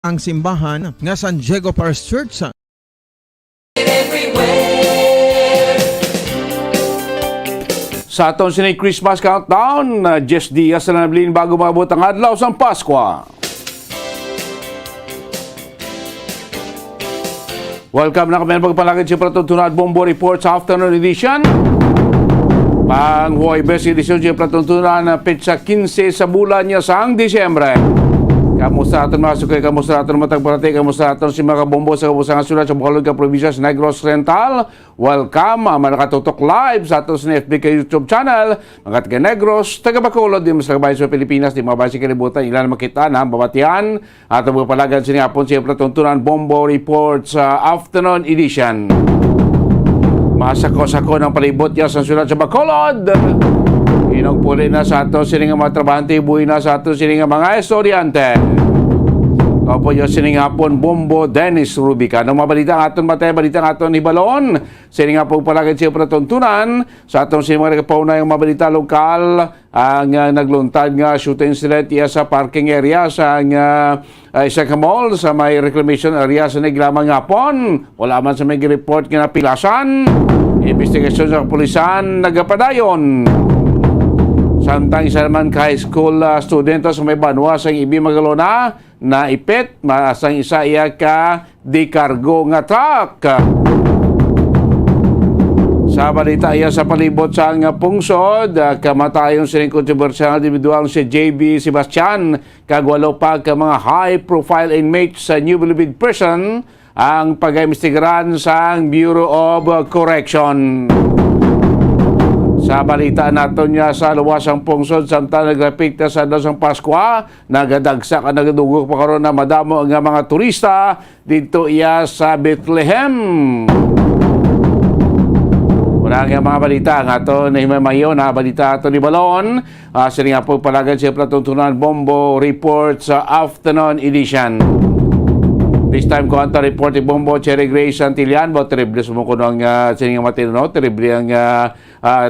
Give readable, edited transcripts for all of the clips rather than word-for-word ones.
ang simbahan nga San Diego Parish Church Sa atong sinay Christmas countdown, 10 dias na nabilin bago maabot ang adlaw sang Pasko. Welcome na kami ng pagpalagid sa Pratuntunad Bombo Report sa afternoon edition. Pang-Huwebes edisyon sa Pratuntunan na petsa 15 sa bulan niya sang Disyembre. Kamusta aton mga sukay, kamusta aton matagparate, kamusta aton si mga kabombo sa kabusangan sulat sa Bacolod ka probinsya sa Negros Oriental. Welcome, mga nakatutok live sa aton sa FB ka YouTube channel. Mga taga Negros, taga Bacolod, di mas nakabayan sa Pilipinas, di mga bayan sa kalibutan, ilan makita na, babatian, at ang pagpalagan sinihapon siya Pratuntunan Bombo Report sa afternoon edition. Masako-sako ng palibot niya sa sulat sa Bacolod. Inagpuli na sa ato sining mga trabahante, buhay na sa ato sining mga estudyante. Opo yung sining hapon Bombo Dennis Rubica. Nung mabalita ang aton matay, balita ang aton Ibalon. Sining hapon palagay siya Pratuntunan. Sa aton sining mga nagpauna yung mabalita lokal. Ang nagluntad nga shooting incident iya sa parking area sa isa ka mall sa may reclamation area sa naglamang hapon. Wala man sa may report nga napilasan. Investigasyon sa kapulisan nagapadayon. Samtang isa naman ka high school student sa may banwa sa Ibi Magalona na ipit, masang isa iya ka di cargo nga truck. Sa balita iya sa palibot sa nga pungsod, kamatayon sining kontrobersyal individual si JB Sebastian, kagwalo pa ka mga high-profile inmates sa New Bilibid Prison ang pag-imbestigaran sa Bureau of Correction. Sa balita naton niya sa luwasang pungsod samtang nagrapikta sa dasang Pasko, nagadagsa ka nagadugok pa karon na madamo nga mga turista dito iya sa Bethlehem. Wala nga mga balita nga to na himamayo na balita to ni Balon. Sila nga po palagan siya Pratuntunan Bombo Report sa afternoon edition. This time ko ang report ni Bombo Cherry Grace Santillan. Bo terrible sumuko ng sining matino, terrible ang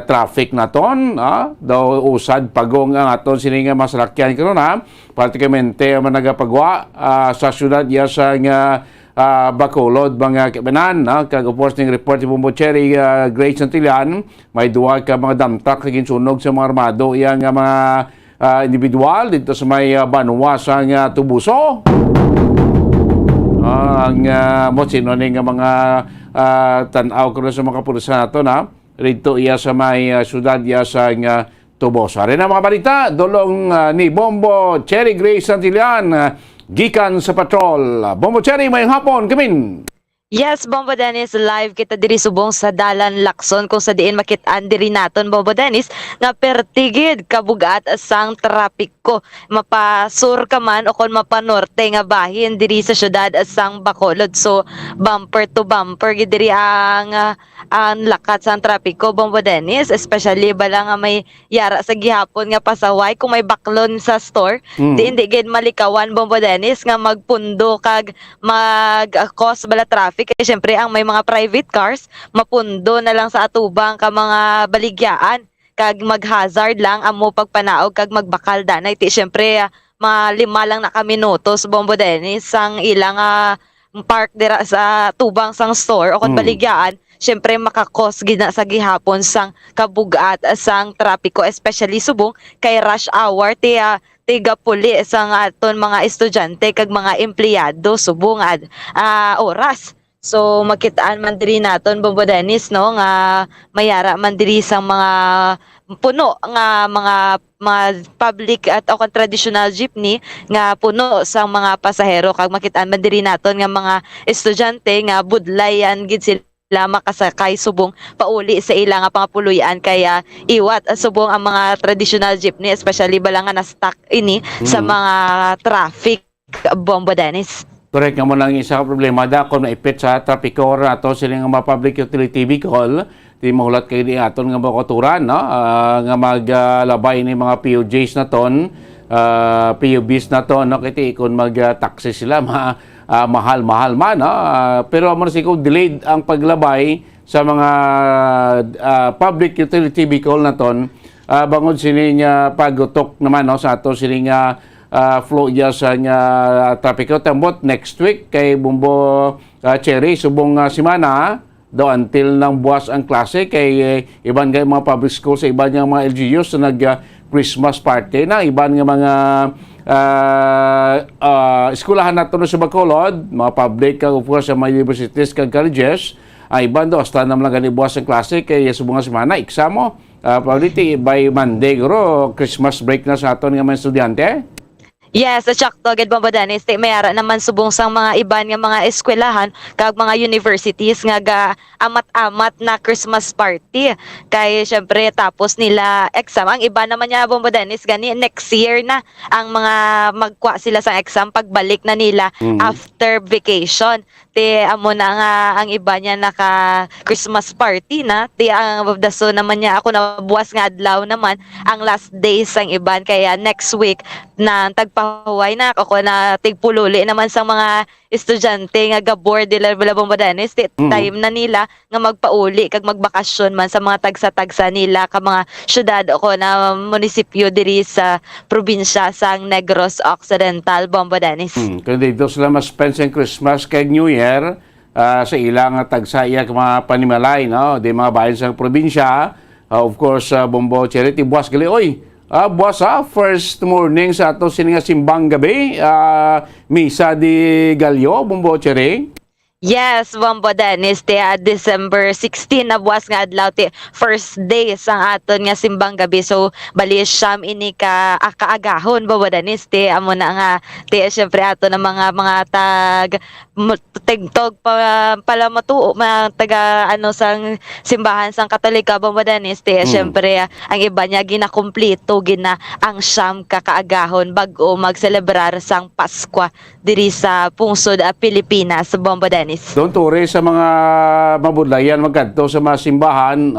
traffic naton. Daw usad pagong ang aton sining masalakyan karon Pratikamente man nagapagwa sa syudad ya sa Bacolod mga kabanan. Kagupos ning report ni Bombo Cherry Grace Santillan, may duwa ka mga damtak kaging sunog sa mga armado yang mga individual dito sa may banwa sa Tubuso. Ang mo sinoning nga mga tanaw ko sa mga kapulisan nato na rito iya sa may syudad iya sa Tuboso. Rin ang mga balita dolong ni Bombo Cherry Grace Santillan gikan sa patrol. Bombo Cherry, mayang hapon kamin. Yes, Bombo Dennis, live kita diri subong sa Dalan Lacson kung sa diin makit-an diri naton Bombo Dennis nga pertigid kabugat sang trapiko mapasur ka man o kon mapanorte nga bahin diri sa syudad sang Bacolod. So bumper to bumper gid diri ang lakat sang trapiko Bombo Dennis, especially bala nga may yara sa gihapon nga pasaway kung may baklon sa store. Di gid malikawan Bombo Dennis nga magpundo kag mag-cause bala traffic. Kaya syempre ang may mga private cars mapundo na lang sa atubang ka mga baligyaan kag mag-hazard lang amo pagpanaog kag magbakal danay ti syempre malima lang na ka minutos Bombo Dennis ang ilang park dira sa tubang sang store o kon baligyaan. Syempre makakos gina sa gihapon sang kabugat sang trapiko, especially subong kay rush hour tiga puli sang aton mga estudyante kag mga empleyado subong oras. So makitaan man diri naton Bombo Dennis no nga mayara man diri sang mga puno nga mga public at o traditional jeepney nga puno sang mga pasahero kag makitaan man diri naton nga mga estudyante nga budlayan gid sila makasakay subong pauli sa ila nga pangapuluyan kaya iwat subong ang mga traditional jeepney especially bala nga na-stuck ini sa mga traffic Bombo Dennis. Correct nga mo lang isa ka problema kung naipit sa trapiko ato sila nga mga public utility vehicle di mahulat kayo di aton nga makoturan nga maglabay ni mga PUJs na ton PUBs na ton kiti kung mag-taxi sila mahal-mahal man pero mo siguro delayed ang paglabay sa mga public utility vehicle na ton bangod sini nga pagutok naman sa ato sini nga flow dyan sa trapiko. Tambot next week kay Bumbo Cherry, subong simana do until ng buwas ang klase kay iban nga mga public school sa iban nga mga LGUs na Christmas party na iban nga mga eskulahan nato sa Bacolod, mga public kag of course sa mga universities kag colleges. Ay iban do hasta na lang gani buwas ang klase kay subong nga semana eksamo probably by Monday guro Christmas break na sa aton nga mga estudyante. Yes, sakto gid Bombo Dennis. Mayara naman subong sang mga iban nga mga eskwelahan kag mga universities nga ga amat-amat na Christmas party. Kay syempre tapos nila exam. Ang iba naman niya Bombo Dennis gani next year na ang mga magkuha sila sa exam pagbalik na nila after vacation. Ti amo na nga ang iba niya naka Christmas party na. Ti ang daso naman niya ako na buwas nga adlaw naman ang last days ang iban kaya next week na tagpahuway na ako na tigpululi naman sa mga estudyante nga gabor dila Bombo Dennis time na nila nga magpauli kag magbakasyon man sa mga tagsa-tagsa nila ka mga syudad ako na munisipyo diri sa probinsya sang Negros Occidental Bombo Dennis. Kung dito sila mas spend sa Christmas kag New Year sa ilang tagsa iya mga panimalay no di mga bayan sa probinsya of course Bombo Charity buwas gali oy buwas first morning sa ato sininga simbang gabi misa di Galyo Bombo Cherry. Yes, Bombo Dennis, December 16 na buwas nga adlaw first day sa aton nga simbang gabi. So bali siyam ini ka kaagahon Bombo Dennis amo na nga syempre ato na mga tigtog pala matuo taga ano sang simbahan sang Katolika Bombo Dennis syempre ang iba niya ginakumpleto gina ang siyam ka kaagahon bag-o magselebrar sang Pasko diri sa pungsod Pilipinas Bombo Dennis. Don't worry sa mga mabudlayan magkadto sa mga simbahan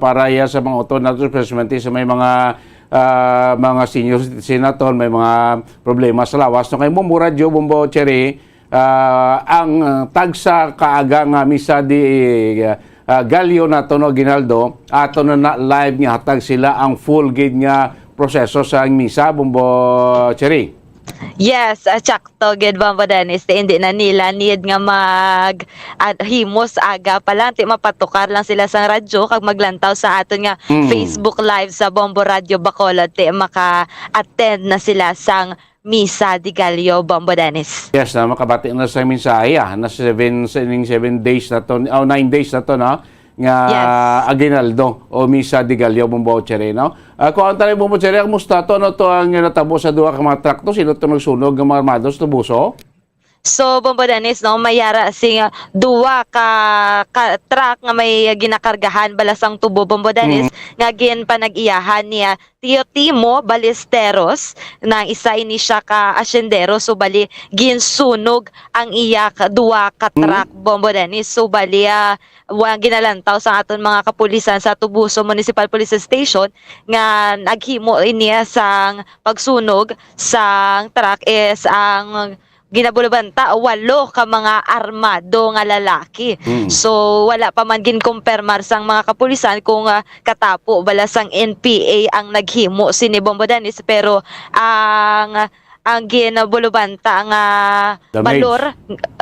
para ya sa mga auto nato especially sa may mga senior citizen may mga problema sa lawas no kay mo radyo Bombo Cherry ang tagsa kaaga nga misa di Galyo nato no Ginaldo ato na live nga hatag sila ang full gid nga proseso sa misa Bombo Cherry. Yes, sakto gid Bombo Dennis. Hindi na nila need nga himos aga pa lang. Mapatukar lang sila sa radyo kag maglantaw sa aton nga Facebook Live sa Bombo Radio Bacolod. Maka-attend na sila sang Misa di Galyo Bombo Dennis. Yes, na makabati na sa mensahe na 7 days na to 9 days na to no nga Aguinaldo o Misa di Galyo Bombo Cherry no. Kung ang tayo Bombo Cherry musta to no to ang natabo sa duha ka mga truck to sino to nagsunog nga mga armados to buso? So Bombo Dennis no mayara sing duwa ka truck nga may ginakargahan balasang tubo Bombo Dennis nga gin panag-iyahan niya Tio Timo Ballesteros na isa ini siya ka asyendero so bali ginsunog ang iya duwa ka truck Bombo Dennis so bali ginalantaw sa aton mga kapulisan sa Tubuso Municipal Police Station nga naghimo iniya sang pagsunog sang truck is ang ginabulabanta 8 ka mga armado nga lalaki. So wala pa man ginkumpirmar sang mga kapulisan kung katapo bala sang NPA ang naghimo sini Bombo Dennis pero ang ginabulabanta nga balor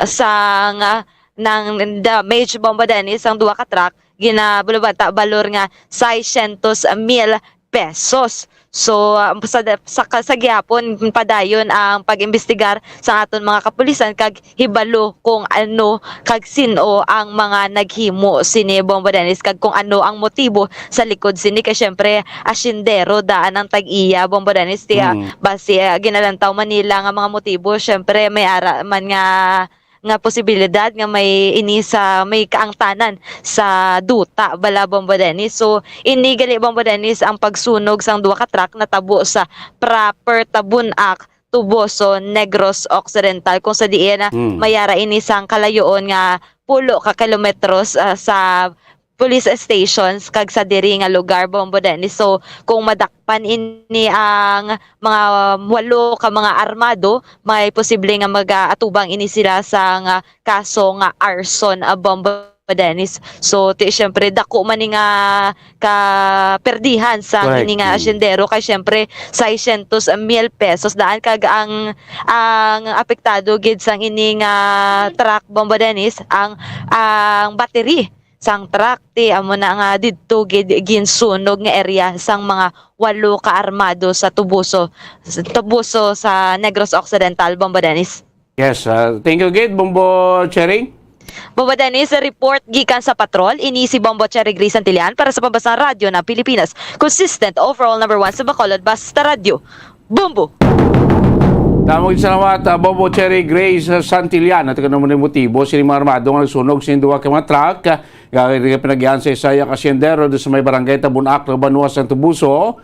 sang ng damage Bombo Dennis ang duha ka truck ginabulabanta balor nga 600,000 pesos. So sa gihapon padayon ang pag-imbestigar sa aton mga kapulisan kag hibalo kung ano kag sino ang mga naghimo sini Bombo Dennis kag kung ano ang motibo sa likod sini kay syempre asyendero daan ang tag-iya Bombo Dennis base ginalantaw man nila nga mga motibo syempre may ara man nga posibilidad nga may may kaangtanan sa duta bala Bombo Dennis. So ini gali Bombo Dennis ang pagsunog sang duha ka truck natabo sa proper Tabunak Tubuso Negros Occidental kung sa diin mayara ini sang kalayoon nga 10 ka kilometros sa police stations kag sa diri nga lugar Bombo Dennis. So kung madakpan ini ang mga 8 ka mga armado may posible nga mag-atubang ini sila sa kaso nga arson Bombo Dennis. So ti syempre dako man ni nga kaperdihan sa Correct. ini nga asyendero kay syempre 600,000 pesos daan kag ang apektado gid sang ini nga truck Bombo Dennis ang battery sang truck ti amo na nga didto gid ginsunog nga area sang mga 8 ka armado sa Tubuso sa Negros Occidental Bombo Dennis. Yes, thank you, Gid, Bombo Cherry. Bombo Dennis, report gikan sa patrol, ini si Bombo Cherry Grace Santillan para sa Pambasang Radyo ng Pilipinas. Consistent overall number 1 sa Bacolod, basta radyo. Bombo! Damog salamat, Bombo Cherry Grace Santillan. At naman yung motibo, sila mga armado nga nagsunog sa induwa ka mga truck. Gagawin pinagyan sa Isaya Casiendero doon sa may barangay Tabunak, Banua, Santo Buso.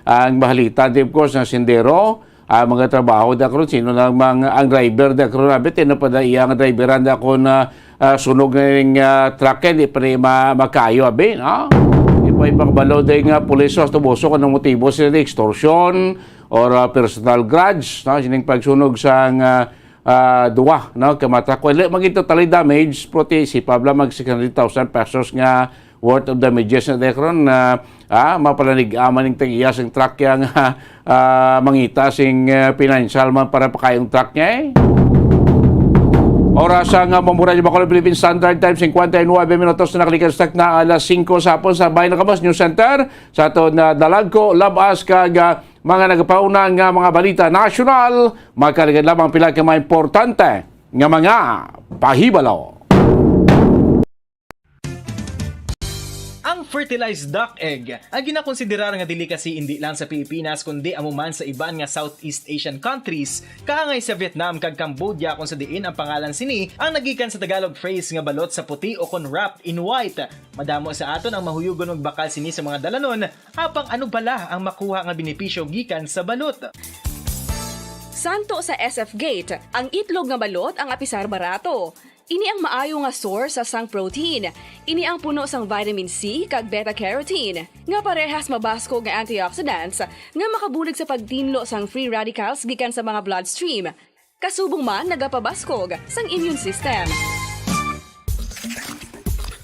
Ang mahalita, of course, ng Sendero. Mga trabaho da karon sino lang ang driver da karon abit na pa da iya nga driveran da kon sunog na ning truck di pa rin makayo abi no ipa ibang day nga pulis sa Tubuso kanang motibo sila di extortion or personal grudge no sining pagsunog sa duwa no kamata ko maging totally damage proti si Pablo mag 600,000 pesos nga worth of damages na dekron na mapalanig maning tag-iya sing truck yang mangita sing financial man para pakayong truck niya Oras ang mamura niyo Bacolod Philippine Standard Time 59 minutos na nakalikas na alas 5 sa hapon sa Bayan ng Kabas News Center sa ato na Dalagko labas kag mga nagapauna nga mga balita nasyonal magkaligad lamang pila ka mga importante nga mga pahibalo. Ang fertilized duck egg ang ginakonsiderar nga dili kasi hindi lang sa Pilipinas kundi amuman sa iban nga Southeast Asian countries kaangay sa Vietnam kag Cambodia kung sa diin ang pangalan sini ang nagikan sa Tagalog phrase nga balot sa puti o kon wrapped in white. Madamo sa aton ang mahuyugon og bakal sini sa mga dalanon apang ano bala ang makuha nga benepisyo gikan sa balot. Santo sa SF Gate, ang itlog nga balot ang apisar barato. Ini ang maayo nga source sa sang protein. Ini ang puno sang vitamin C kag beta-carotene. Nga parehas mabasko nga antioxidants nga makabulig sa pagtinlo sang free radicals gikan sa mga bloodstream. Kasubong man nagapabaskog sang immune system.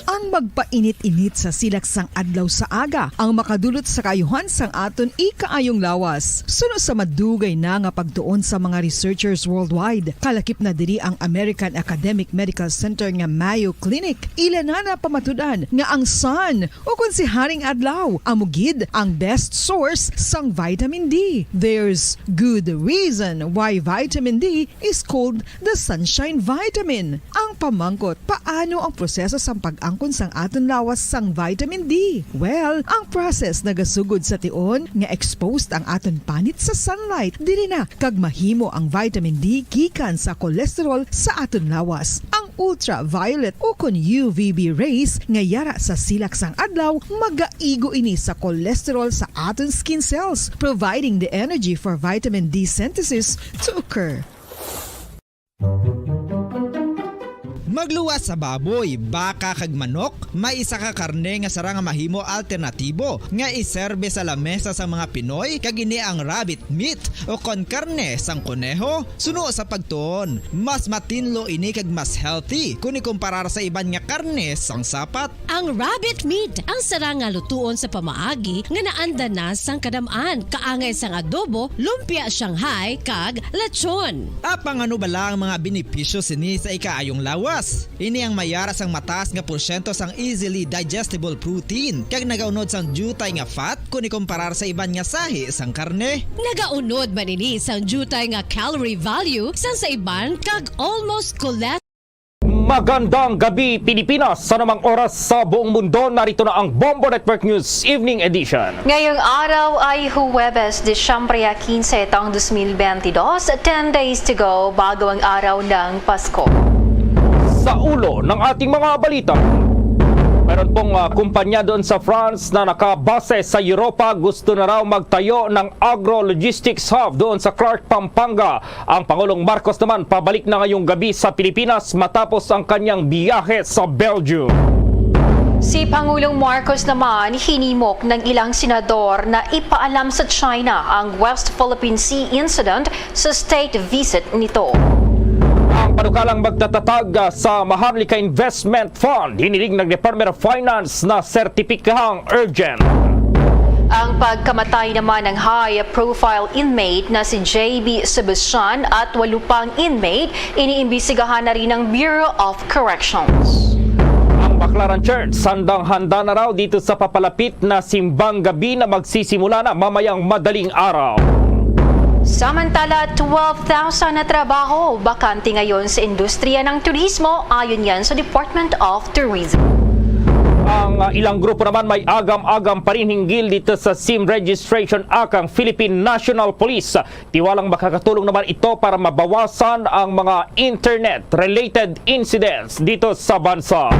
Ang magpainit-init sa silaksang adlaw sa aga ang makadulot sa kayuhan sang aton ikaayong lawas. Suno sa madugay na nga pagtuon sa mga researchers worldwide. Kalakip na diri ang American Academic Medical Center nga Mayo Clinic. Ilan na pamatudan nga ang sun o kung si Haring Adlaw amugid ang best source sang vitamin D. There's good reason why vitamin D is called the sunshine vitamin. Ang pamangkot, paano ang proseso sang pag-angkon sang aton lawas sang vitamin D? Well, ang process nagasugod sa tion nga exposed ang aton panit sa sunlight dili na kag mahimo ang vitamin D gikan sa cholesterol sa aton lawas. Ang ultraviolet o kon UVB rays nga yara sa silak sang adlaw magaigo ini sa cholesterol sa aton skin cells, providing the energy for vitamin D synthesis to occur. Magluwas sa baboy, baka kag manok, may isa ka karne nga sara nga mahimo alternatibo nga iserbe sa lamesa sa mga Pinoy kag ini ang rabbit meat o kon karne sang kuneho. Suno sa pagtuon, mas matinlo ini kag mas healthy kung ikumparar sa iban nga karne sang sapat. Ang rabbit meat ang sara nga lutuon sa pamaagi nga naanda na sang kadamaan kaangay sang adobo, lumpia Shanghai kag lechon. Apang ano bala ang mga benepisyo sini sa ikaayong lawas? Ini ang mayara sang mataas nga porsyento sang easily digestible protein kag nagaunod sang jutay nga fat kung ikumparar sa iban nga sahi sang karne. Nagaunod man ini sang jutay nga calorie value sang sa iban kag almost cholesterol. Magandang gabi Pilipinas! Sa namang oras sa buong mundo, narito na ang Bombo Network News Evening Edition. Ngayong araw ay Huwebes, Disyembre 15, taong 2022, 10 days to go bago ang araw ng Pasko. Sa ulo ng ating mga balita, meron pong kumpanya doon sa France na nakabase sa Europa, gusto na raw magtayo ng agro-logistics hub doon sa Clark, Pampanga. Ang Pangulong Marcos naman pabalik na ngayong gabi sa Pilipinas matapos ang kanyang biyahe sa Belgium. Si Pangulong Marcos naman hinimok ng ilang senador na ipaalam sa China ang West Philippine Sea incident sa state visit nito. Ang panukalang magtatatag sa Maharlika Investment Fund, hiniling ng Department of Finance na sertipikahang urgent. Ang pagkamatay naman ng high-profile inmate na si JB Sebastian at 8 pang inmate, iniimbestigahan na rin ng Bureau of Corrections. Ang Baclaran Church, handang-handa na raw dito sa papalapit na simbang gabi na magsisimula na mamayang madaling araw. Samantala, 12,000 na trabaho bakante ngayon sa industriya ng turismo ayon yan sa Department of Tourism. Ang ilang grupo naman may agam-agam pa rin hinggil dito sa SIM Registration Act ang Philippine National Police. Tiwalang makakatulong naman ito para mabawasan ang mga internet-related incidents dito sa bansa.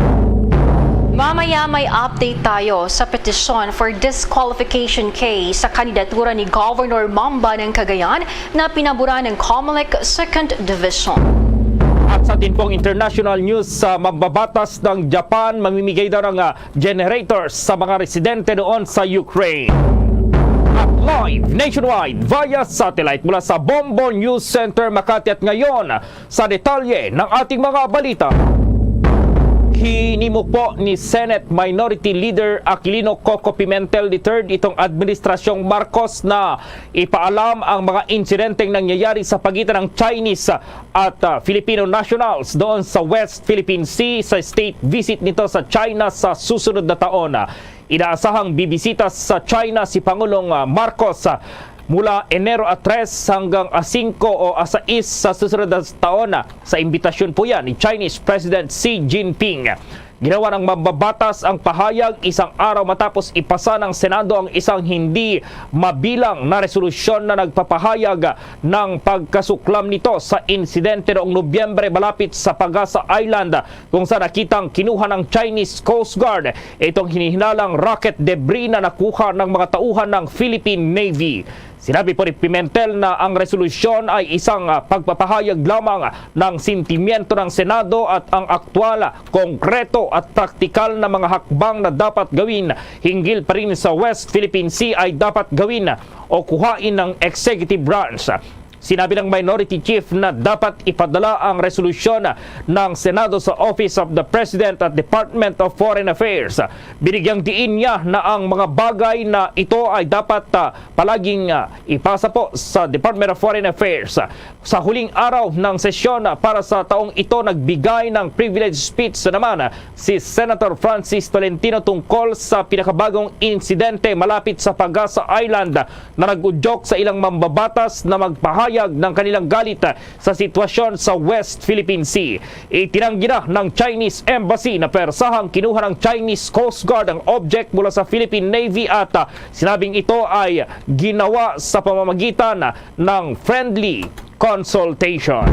Mamaya may update tayo sa petisyon for disqualification case sa kandidatura ni Governor Mamba ng Cagayan na pinabura ng COMELEC 2nd Division. At sa atin pong international news, magbabatas ng Japan, mamimigay daw ng generators sa mga residente doon sa Ukraine. At live nationwide via satellite mula sa Bombo News Center Makati at ngayon sa detalye ng ating mga balita. Hinimok po ni Senate Minority Leader Aquilino Coco Pimentel III itong administrasyong Marcos na ipaalam ang mga insidenteng nangyayari sa pagitan ng Chinese at Filipino nationals doon sa West Philippine Sea sa state visit nito sa China sa susunod na taon. Inaasahang bibisita sa China si Pangulong Marcos mula Enero 3 hanggang 5 o 6 sa susunod na taon sa imbitasyon po yan ni Chinese President Xi Jinping. Ginawa ng mambabatas ang pahayag isang araw matapos ipasa ng Senado ang isang hindi mabilang na resolusyon na nagpapahayag ng pagkasuklam nito sa insidente noong Nobyembre malapit sa Pagasa Island kung saan nakitang kinuha ng Chinese Coast Guard itong hinihinalang rocket debris na nakuha ng mga tauhan ng Philippine Navy. Sinabi po ni Pimentel na ang resolusyon ay isang pagpapahayag lamang ng sentimiento ng Senado at ang aktwal, konkreto at praktikal na mga hakbang na dapat gawin hinggil pa rin sa West Philippine Sea ay dapat gawin o kuhain ng executive branch. Sinabi ng Minority Chief na dapat ipadala ang resolusyon ng Senado sa Office of the President at Department of Foreign Affairs. Binigyang diin niya na ang mga bagay na ito ay dapat palaging ipasa po sa Department of Foreign Affairs. Sa huling araw ng sesyon para sa taong ito, nagbigay ng privilege speech naman si Senator Francis Tolentino tungkol sa pinakabagong insidente malapit sa Pagasa Island na nag-udyok sa ilang mambabatas na magpahayag ng kanilang galit sa sitwasyon sa West Philippine Sea. Itinanggi na ng Chinese Embassy na persahang kinuha ng Chinese Coast Guard ang object mula sa Philippine Navy at sinabing ito ay ginawa sa pamamagitan ng friendly consultation.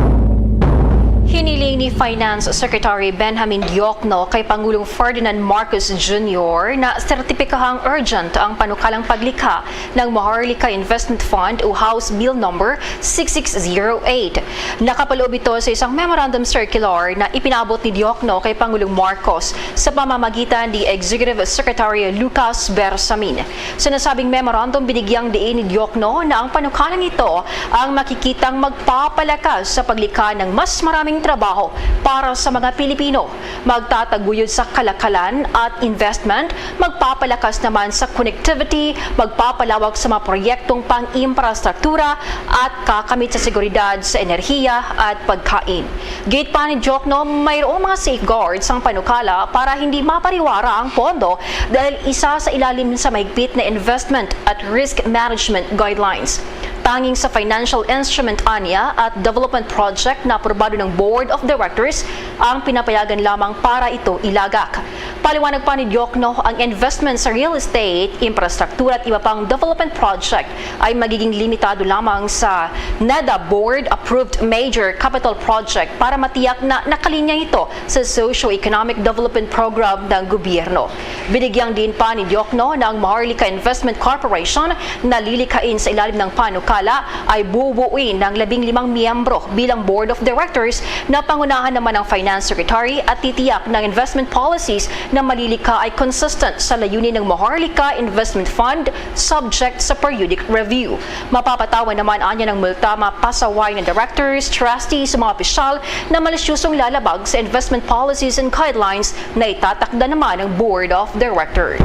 Hiniling ni Finance Secretary Benjamin Diokno kay Pangulong Ferdinand Marcos Jr. na sertipikahang urgent ang panukalang paglikha ng Maharlika Investment Fund o House Bill Number 6608. Nakapaloob ito sa isang memorandum circular na ipinabot ni Diokno kay Pangulong Marcos sa pamamagitan ni Executive Secretary Lucas Bersamin. Sa nasabing memorandum, binigyang diin ni Diokno na ang panukalang ito ang makikitang magpapalakas sa paglikha ng mas maraming trabaho para sa mga Pilipino, magtataguyod sa kalakalan at investment, magpapalakas naman sa connectivity, magpapalawak sa mga proyektong pang-infrastruktura at kakamit sa seguridad sa enerhiya at pagkain. Gate pa ni Diokno, mayroong mga safeguards ang panukala para hindi mapariwara ang pondo dahil isa sa ilalim sa mahigpit na investment at risk management guidelines. Tanging sa financial instrument anya at development project na aprobado ng Board of Directors ang pinapayagan lamang para ito ilagak. Paliwanag pa ni Diokno, ang investment sa real estate, infrastruktura at iba pang development project ay magiging limitado lamang sa NEDA Board-approved major capital project para matiyak na nakalinya ito sa socio-economic development program ng gobyerno. Binigyang din pa ni Diokno na ang Maharlika Investment Corporation na lilikhain sa ilalim ng panukala ay bubuuin ng 15 miyembro bilang Board of Directors na pangunahan naman ng Finance Secretary at titiyak ng investment policies na malilika ay consistent sa layunin ng Maharlika Investment Fund subject sa periodic review. Mapapatawan naman anya ng multa mapasaway ng directors, trustees, mga opisyal na malisyusong lalabag sa investment policies and guidelines na itatakda naman ng Board of Directors.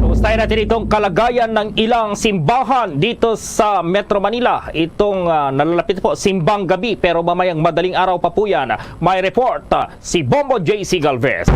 Kumustahin natin itong kalagayan ng ilang simbahan dito sa Metro Manila. Itong nalalapit po simbang gabi pero mamayang madaling araw pa po yan. May report si Bombo JC Galvez.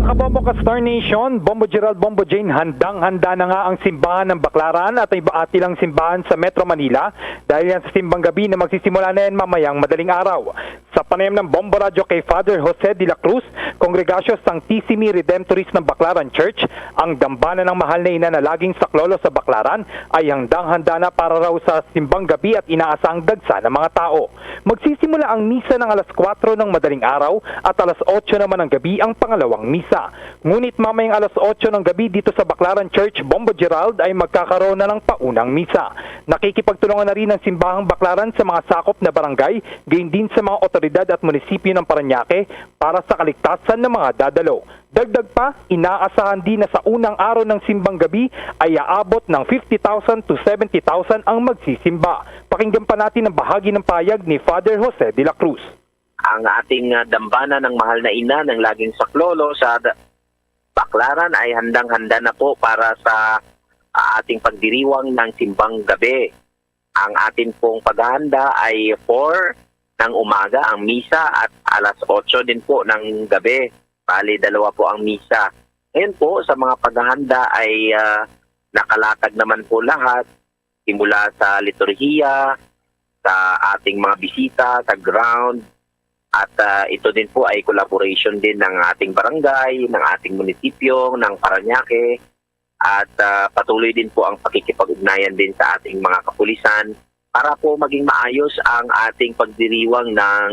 Kabombo ka Star Nation, Bombo Gerald, Bombo Jane, handang-handa na nga ang simbahan ng Baclaran at iba at ilang simbahan sa Metro Manila dahil yan sa simbang gabi na magsisimula na yan mamayang madaling araw. Sa panayam ng Bombo Radio kay Father Jose de la Cruz, Kongregasyon Sanctissimi Redemptoris ng Baclaran Church, ang dambana ng mahal na ina na laging saklolo sa Baclaran ay handang-handa na para raw sa simbang gabi at inaasang dagsa ng mga tao. Magsisimula ang misa ng alas 4 ng madaling araw at alas 8 naman ng gabi ang pangalawang misa. Ngunit mamayang alas 8 ng gabi dito sa Baclaran Church, Bombo Gerald, ay magkakaroon na ng paunang misa. Nakikipagtulungan na rin ang simbahang Baclaran sa mga sakop na barangay, gayon din sa mga otoridad at munisipyo ng Parañaque para sa kaligtasan ng mga dadalo. Dagdag pa, inaasahan din na sa unang araw ng simbang gabi ay aabot ng 50,000 to 70,000 ang magsisimba. Pakinggan pa natin ang bahagi ng payag ni Father Jose de la Cruz. Ang ating dambana ng mahal na ina ng laging saklolo sa Baclaran ay handang-handa na po para sa ating pagdiriwang ng simbang gabi. Ang atin pong paghahanda ay 4 ng umaga ang misa at alas 8 din po ng gabi. Bali, 2 po ang misa. Ngayon po, sa mga paghahanda ay nakalatag naman po lahat simula sa liturhiya, sa ating mga bisita, sa ground. At ito din po ay collaboration din ng ating barangay, ng ating munisipyo, ng Parañaque. At patuloy din po ang pakikipag-ugnayan din sa ating mga kapulisan para po maging maayos ang ating pagdiriwang ng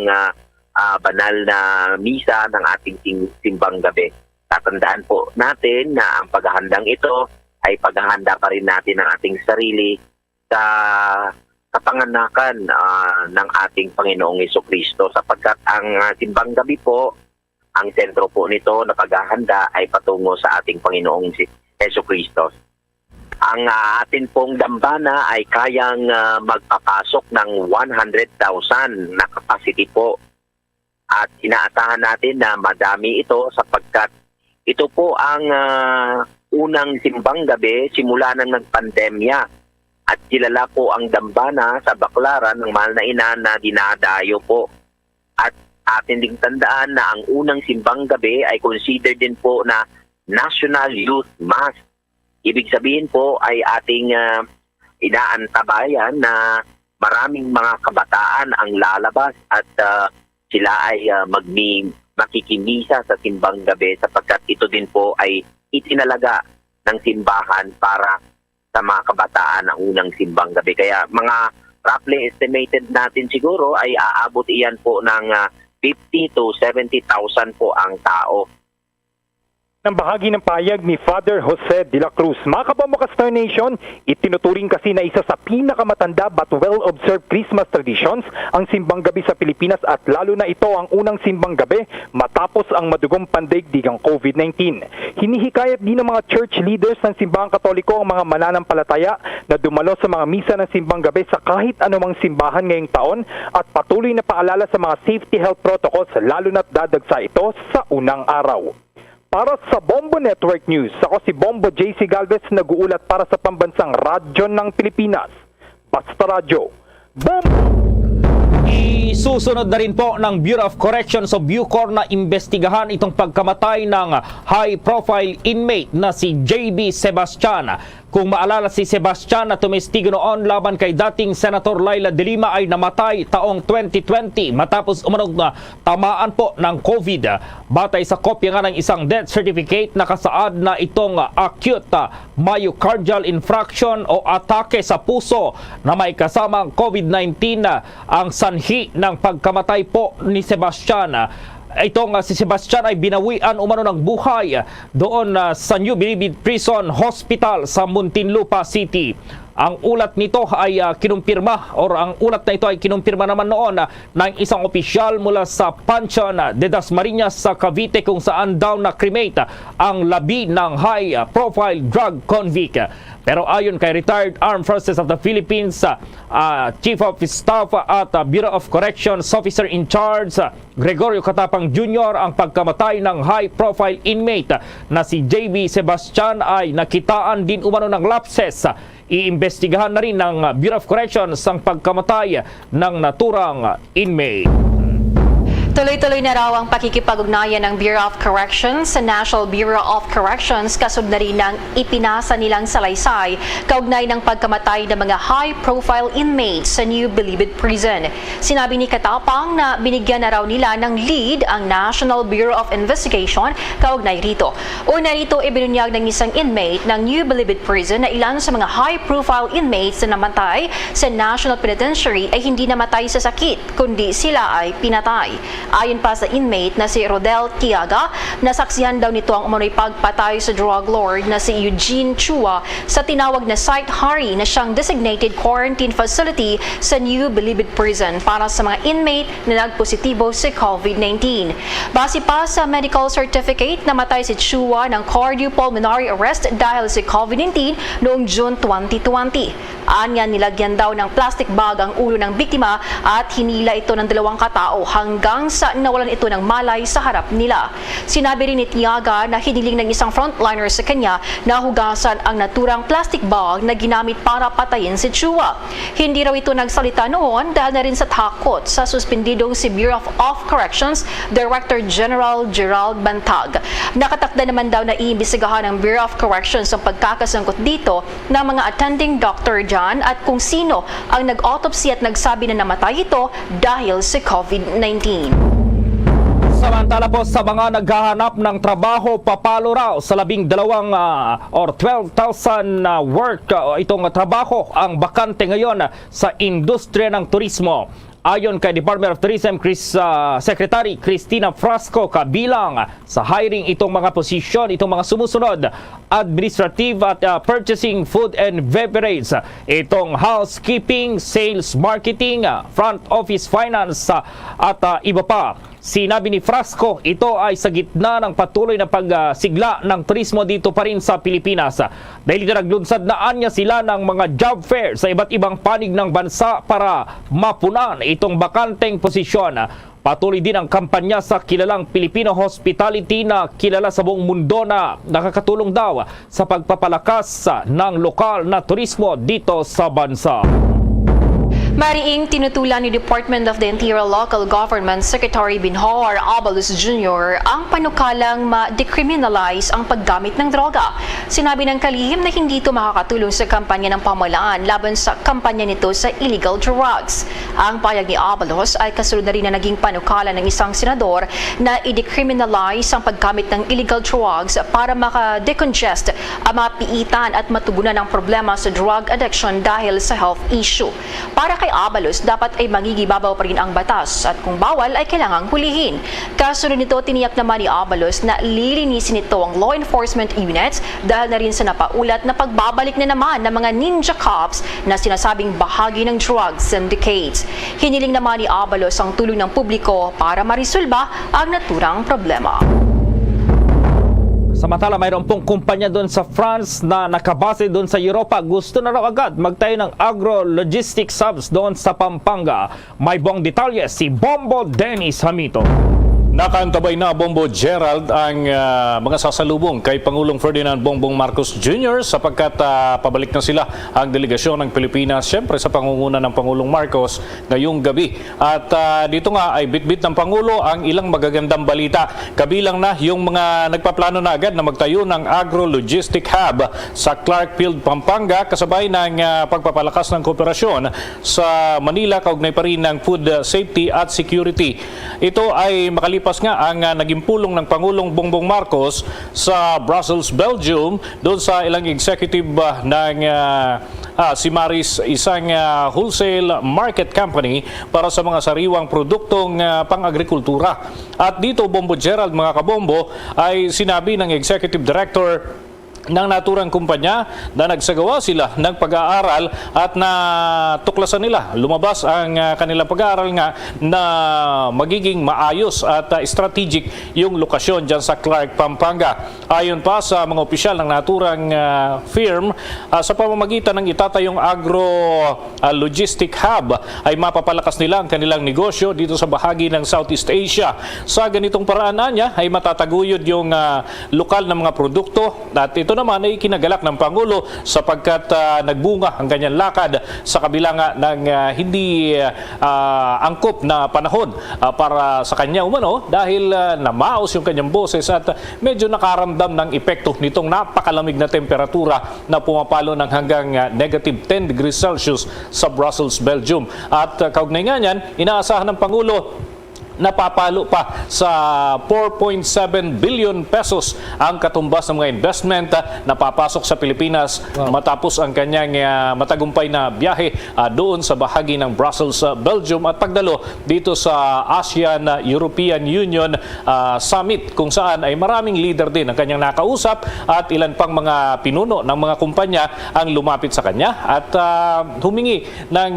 banal na misa ng ating simbang gabi. Tatandaan po natin na ang paghahandang ito ay paghahanda pa rin natin ng ating sarili sa kapanganakan ng ating Panginoong Jesucristo sapagkat ang simbang gabi po, ang sentro po nito na paghahanda ay patungo sa ating Panginoong Jesucristo. Ang atin pong dambana ay kayang magpapasok ng 100,000 na capacity po. At inaasahan natin na madami ito sapagkat ito po ang unang simbang gabi simula nang nagpandemya. At kilala po ang dambana sa Baclaran ng mahal na ina na dinadayo po. At atin ding tandaan na ang unang simbang gabi ay considered din po na National Youth Mass. Ibig sabihin po ay ating inaantabayan na maraming mga kabataan ang lalabas at sila ay makikimisa sa simbang gabi sapagkat ito din po ay itinalaga ng simbahan para sa mga kabataan ang unang simbang gabi. Kaya mga roughly estimated natin siguro ay aabot iyan po ng 50 to 70,000 po ang tao. Ng bahagi ng payag ni Father Jose de la Cruz. Mga kabombo ka Star Nation, itinuturing kasi na isa sa pinakamatanda but well-observed Christmas traditions ang simbang gabi sa Pilipinas at lalo na ito ang unang simbang gabi matapos ang madugong pandaigdigang COVID-19. Hinihikayat din ng mga church leaders ng simbahang Katoliko ang mga mananampalataya na dumalo sa mga misa ng simbang gabi sa kahit anumang simbahan ngayong taon at patuloy na paalala sa mga safety health protocols lalo na't dadagsa ito sa unang araw. Para sa Bombo Network News, ako si Bombo JC Galvez, nag-uulat para sa pambansang radyo ng Pilipinas. Basta Radyo. Bombo! Isusunod na rin po ng Bureau of Corrections o Bucor na imbestigahan itong pagkamatay ng high-profile inmate na si JB Sebastian. Kung maalala, si Sebastian na tumestigo noon laban kay dating Senator Laila de Lima ay namatay taong 2020 matapos umanog na tamaan po ng COVID. Batay sa kopya nga ng isang death certificate, nakasaad na itong acute myocardial infarction o atake sa puso na may kasamang COVID-19 ang sanhi ng pagkamatay po ni Sebastian. itong si Sebastian ay binawian umano ng buhay doon sa New Bilibid Prison Hospital sa Muntinlupa City. Ang ulat nito ay kinumpirma ang ulat na ito ay kinumpirma naman noon ng isang opisyal mula sa Pansion de Dasmariñas sa Cavite kung saan daw na cremate ang labi ng high-profile drug convict. Pero ayon kay retired Armed Forces of the Philippines Chief of Staff at Bureau of Corrections Officer in Charge Gregorio Catapang Jr., ang pagkamatay ng high-profile inmate na si JB Sebastian ay nakitaan din umano ng lapses. Iimbestigahan na rin ng Bureau of Corrections ang pagkamatay ng naturang inmate. Tuloy-tuloy na raw ang pakikipag-ugnayan ng Bureau of Corrections sa National Bureau of Corrections kasunod na rin ng ipinasa nilang salaysay kaugnay ng pagkamatay ng mga high-profile inmates sa New Bilibid Prison. Sinabi ni Katapang na binigyan na raw nila ng lead ang National Bureau of Investigation kaugnay rito. Una rito, ibinunyag ng isang inmate ng New Bilibid Prison na ilan sa mga high-profile inmates na namatay sa National Penitentiary ay hindi namatay sa sakit, kundi sila ay pinatay. Ayon pa sa inmate na si Rodel Tiaga, nasaksihan daw nito ang umano'y pagpatay sa drug lord na si Eugene Chua sa tinawag na Site Hari na siyang designated quarantine facility sa New Bilibid Prison para sa mga inmate na nagpositibo sa COVID-19. Base pa sa medical certificate, namatay si Chua ng cardiopulmonary arrest dahil sa COVID-19 noong June 2020. Anya, nilagyan daw ng plastic bag ang ulo ng biktima at hinila ito ng 2 katao hanggang sa nawalan ito ng malay sa harap nila. Sinabi rin ni Tiaga na hiniling ng isang frontliner sa kanya na hugasan ang naturang plastic bag na ginamit para patayin si Chua. Hindi raw ito nagsalita noon dahil na rin sa takot sa suspendidong si Bureau of Corrections Director General Gerald Bantag. Nakatakda naman daw na iimbestigahan ng Bureau of Corrections ang pagkakasangkot dito ng mga attending doctor dyan at kung sino ang nag-autopsy at nagsabi na namatay ito dahil sa COVID-19. Samantala po sa mga naghahanap ng trabaho, papalo raw sa 12 or 12,000 work itong trabaho ang bakante ngayon sa industriya ng turismo. Ayon kay Department of Tourism Secretary Cristina Frasco, kabilang sa hiring itong mga posisyon, itong mga sumusunod: administrative at purchasing, food and beverage, itong housekeeping, sales, marketing, front office, finance at iba pa. Sinabi ni Frasco, ito ay sa gitna ng patuloy na pagsigla ng turismo dito pa rin sa Pilipinas. Dahil ito naglunsad na anya sila ng mga job fair sa iba't ibang panig ng bansa para mapunan itong bakanteng posisyon. Patuloy din ang kampanya sa kilalang Filipino Hospitality na kilala sa buong mundo na nakakatulong daw sa pagpapalakas ng lokal na turismo dito sa bansa. Mariing tinutulan ni Department of the Interior Local Government Secretary Binhor Abalos Jr. ang panukalang ma-decriminalize ang paggamit ng droga. Sinabi ng kalihim na hindi ito makakatulong sa kampanya ng pamahalaan laban sa kampanya nito sa illegal drugs. Ang payag ni Abalos ay kasunod na rin na naging panukala ng isang senador na i-decriminalize ang paggamit ng illegal drugs para maka-decongest ang mga piitan at matugunan ang problema sa drug addiction dahil sa health issue. Para kay Abalos, dapat ay magigibabaw pa rin ang batas at kung bawal ay kailangang hulihin. Kasunod nito, tiniyak naman ni Abalos na lilinisin ito ang law enforcement units dahil na rin sa napaulat na pagbabalik na naman ng mga ninja cops na sinasabing bahagi ng drug syndicates. Hiniling naman ni Abalos ang tulong ng publiko para marisolba ang naturang problema. Samantala, mayroon pong kumpanya doon sa France na nakabase doon sa Europa. Gusto na raw agad magtayo ng agro-logistics hubs doon sa Pampanga. May buong detalye si Bombo Dennis Hamito. Nakaantabay na Bombo Gerald ang mga sasalubong kay Pangulong Ferdinand Bongbong Marcos Jr. sapagkat pabalik na sila ang delegasyon ng Pilipinas, siyempre sa pangunguna ng Pangulong Marcos ngayong gabi. At dito nga ay bitbit ng Pangulo ang ilang magagandang balita. Kabilang na yung mga nagpaplano na agad na magtayo ng agro-logistic hub sa Clark Field, Pampanga, kasabay ng pagpapalakas ng kooperasyon sa Manila kaugnay pa rin ng food safety at security. Ito ay makalipas nga ang naging pulong ng Pangulong Bongbong Marcos sa Brussels, Belgium, doon sa ilang executive ng si Maris, isang wholesale market company para sa mga sariwang produktong pang-agrikultura. At dito, Bombo Gerald, mga kabombo, ay sinabi ng Executive Director ng naturang kumpanya na nagsagawa sila ng pag-aaral at natuklasan nila, lumabas ang kanilang pag-aaral nga na magiging maayos at strategic yung lokasyon dyan sa Clark, Pampanga. Ayon pa sa mga opisyal ng naturang firm, sa pamamagitan ng itatayong agro-logistic hub ay mapapalakas nila ang kanilang negosyo dito sa bahagi ng Southeast Asia. Sa ganitong paraan niya ay matataguyod yung lokal na mga produkto at ito naman ay kinagalak ng Pangulo sapagkat nagbunga ang kanyang lakad sa kabila nga ng hindi angkop na panahon para sa kanya umano dahil namaos yung kanyang boses at medyo nakaramdam ng epekto nitong napakalamig na temperatura na pumapalo ng hanggang negative 10 degrees Celsius sa Brussels, Belgium. At kaugnay nga niyan, inaasahan ng Pangulo napapalo pa sa 4.7 billion pesos ang katumbas ng mga investment na papasok sa Pilipinas matapos ang kanyang matagumpay na biyahe doon sa bahagi ng Brussels, Belgium at pagdalo dito sa ASEAN-European Union Summit kung saan ay maraming leader din ang kanyang nakausap at ilan pang mga pinuno ng mga kumpanya ang lumapit sa kanya at humingi ng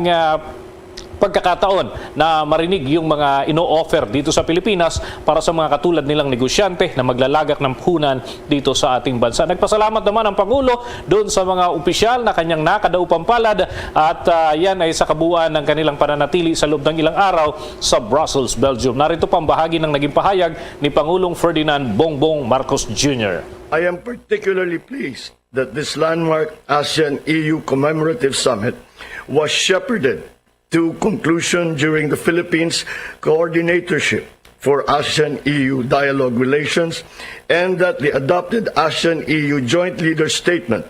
pagkakataon na marinig yung mga ino-offer dito sa Pilipinas para sa mga katulad nilang negosyante na maglalagak ng puhunan dito sa ating bansa. Nagpasalamat naman ang Pangulo doon sa mga opisyal na kanyang nakadaupang palad at yan ay sa kabuuan ng kanilang pananatili sa loob ng ilang araw sa Brussels, Belgium. Narito pang bahagi ng naging pahayag ni Pangulong Ferdinand Bongbong Marcos Jr. I am particularly pleased that this landmark ASEAN-EU Commemorative Summit was shepherded to conclusion during the Philippines coordinatorship for ASEAN-EU dialogue relations and that the adopted ASEAN-EU joint leader statement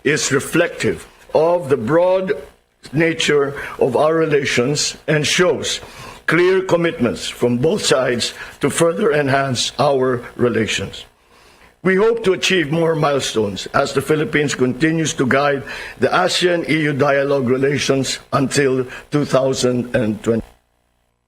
is reflective of the broad nature of our relations and shows clear commitments from both sides to further enhance our relations. We hope to achieve more milestones as the Philippines continues to guide the ASEAN-EU dialogue relations until 2020.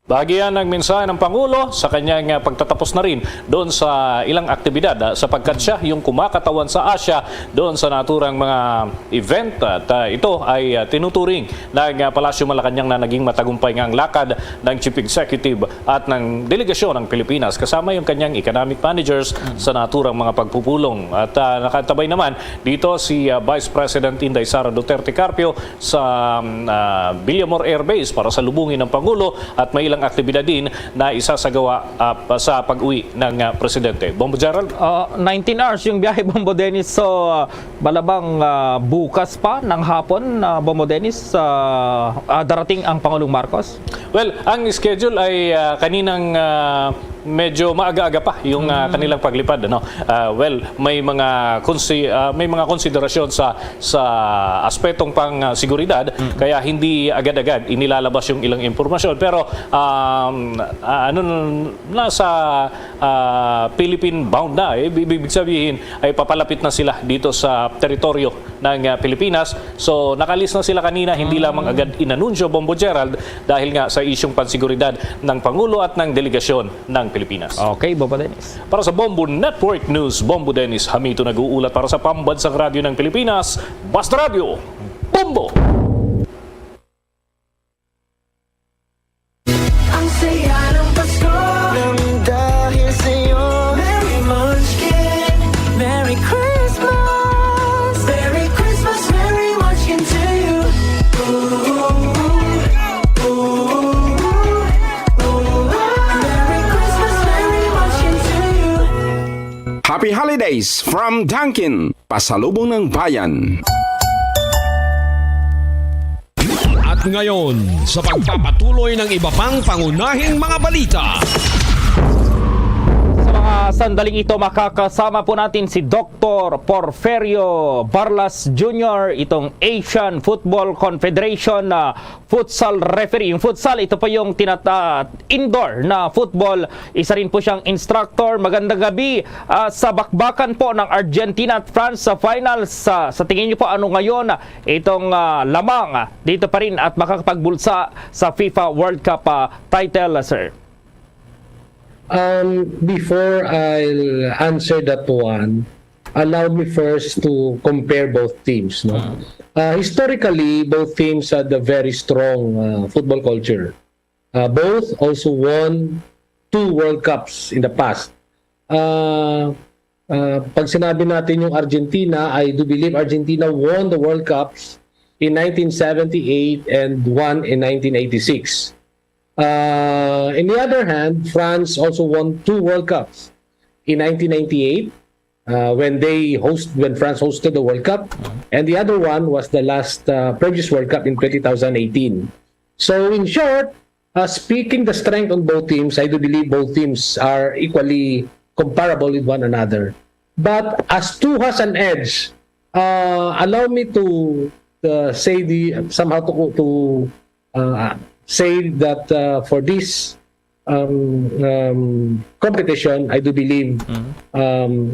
Bahagian ng mensahe ng Pangulo sa kanyang pagtatapos na rin doon sa ilang aktibidad sapagkat siya yung kumakatawan sa Asia doon sa naturang mga event at ito ay tinuturing ng Palasyo Malacanang na naging matagumpay ngang lakad ng Chief Executive at ng delegasyon ng Pilipinas kasama yung kanyang economic managers sa naturang mga pagpupulong. At nakatabay naman dito si Vice President Inday Sara Duterte Carpio sa Villamor Air Base para salubungin ng Pangulo at may ilang aktibidad din na isasagawa sa pag-uwi ng Presidente. Bombo Gerald? 19 hours yung biyahe, Bombo Dennis. So, balabang bukas pa ng hapon, Bombo Dennis, darating ang Pangulong Marcos? Well, ang schedule ay kaninang medyo maaga-aga pa yung kanilang paglipad, ano. May mga konsiderasyon sa aspetong pang seguridad kaya hindi agad-agad inilalabas yung ilang impormasyon pero nasa Philippine bound na ibig sabihin ay papalapit na sila dito sa teritoryo ng Pilipinas. So nakalis na sila kanina, hindi lamang agad inanunsyo, Bombo Gerald, dahil nga sa isyong panseguridad ng Pangulo at ng delegasyon ng Pilipinas. Okay, Bombo Dennis. Para sa Bombo Network News, Bombo Dennis Hamito nag-uulat para sa Pambansang Radyo ng Pilipinas, Basta Radio, Bombo! Ang saya ng Pasko nang dahil sa'yo, Merry Munchkin, Merry Christmas, Merry Christmas, Merry Munchkin to you. Happy Holidays from Dunkin', pasalubong ng bayan. At ngayon, sa pagpapatuloy ng iba pang pangunahing mga balita. Sa mga Sa sandaling ito, makakasama po natin si Dr. Porfirio Barlas Jr., itong Asian Football Confederation na futsal referee. Yung futsal, ito po yung indoor na football. Isa rin po siyang instructor. Magandang gabi. Sa bakbakan po ng Argentina at France sa finals, sa tingin niyo po ano ngayon itong lamang dito pa rin at makakapagbulsa sa FIFA World Cup title, sir? Before I'll answer that one, allow me first to compare both teams. No? Historically, both teams had a very strong football culture. Both also won 2 World Cups in the past. Pag sinabi natin yung Argentina, I do believe Argentina won the World Cups in 1978 and won in 1986. In the other hand, France also won 2 World Cups in 1998 when France hosted the World Cup, and the other one was the last previous World Cup in 2018. So in short, speaking the strength on both teams, I do believe both teams are equally comparable with one another. But as two has an edge, allow me to say say that for this competition, I do believe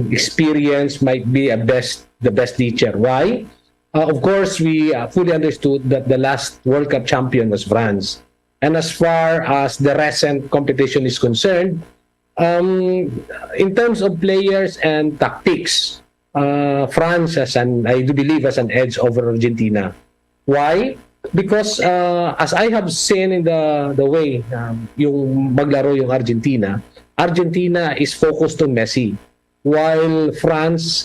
experience might be the best teacher. Why? Of course, we fully understood that the last World Cup champion was France. And as far as the recent competition is concerned, in terms of players and tactics, France I do believe has an edge over Argentina. Why? Because as I have seen in the way yung maglaro yung Argentina is focused on Messi, while France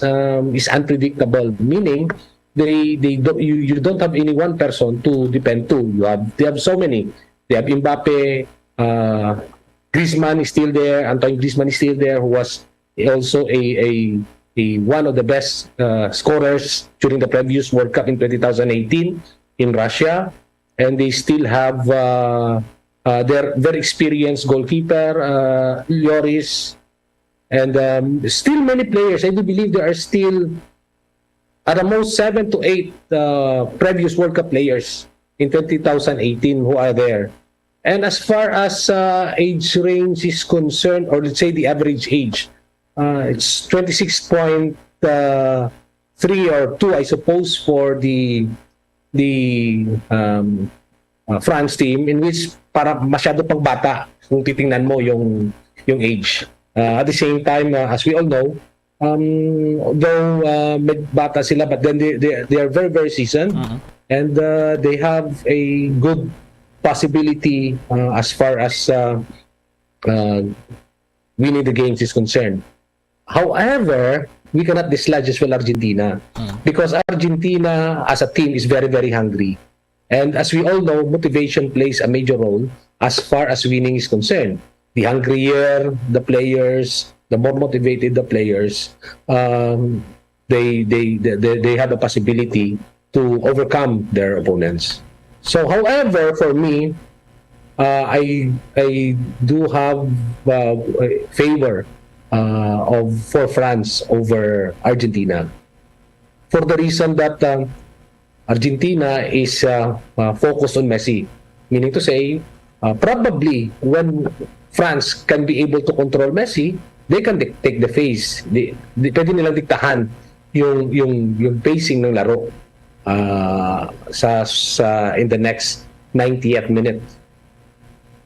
is unpredictable, meaning you don't have any one person to depend to. They have so many. They have Mbappe, Griezmann is still there, Antoine Griezmann is still there, who was also a one of the best scorers during the previous World Cup in 2018 in Russia, and they still have their very experienced goalkeeper, Lloris, and still many players. I do believe there are still at the most 7 to 8 previous World Cup players in 2018 who are there. And as far as age range is concerned, or let's say the average age, it's 26.3 or 2, I suppose, for the France team, in which para masyado pang bata kung titingnan mo yung age. At the same time, as we all know, though bata sila, but then they are very, very seasoned, and they have a good possibility as far as winning the games is concerned. However, we cannot dislodge as well Argentina, because Argentina as a team is very, very hungry. And as we all know, motivation plays a major role as far as winning is concerned. The hungrier the players, the more motivated the players, they have a possibility to overcome their opponents. So, however, for me, I do have a favor for France over Argentina, for the reason that Argentina is focused on Messi, meaning to say, probably when France can be able to control Messi, they can dictate the pace. Pwede nilang diktahan yung pacing ng laro in the next 90th minute.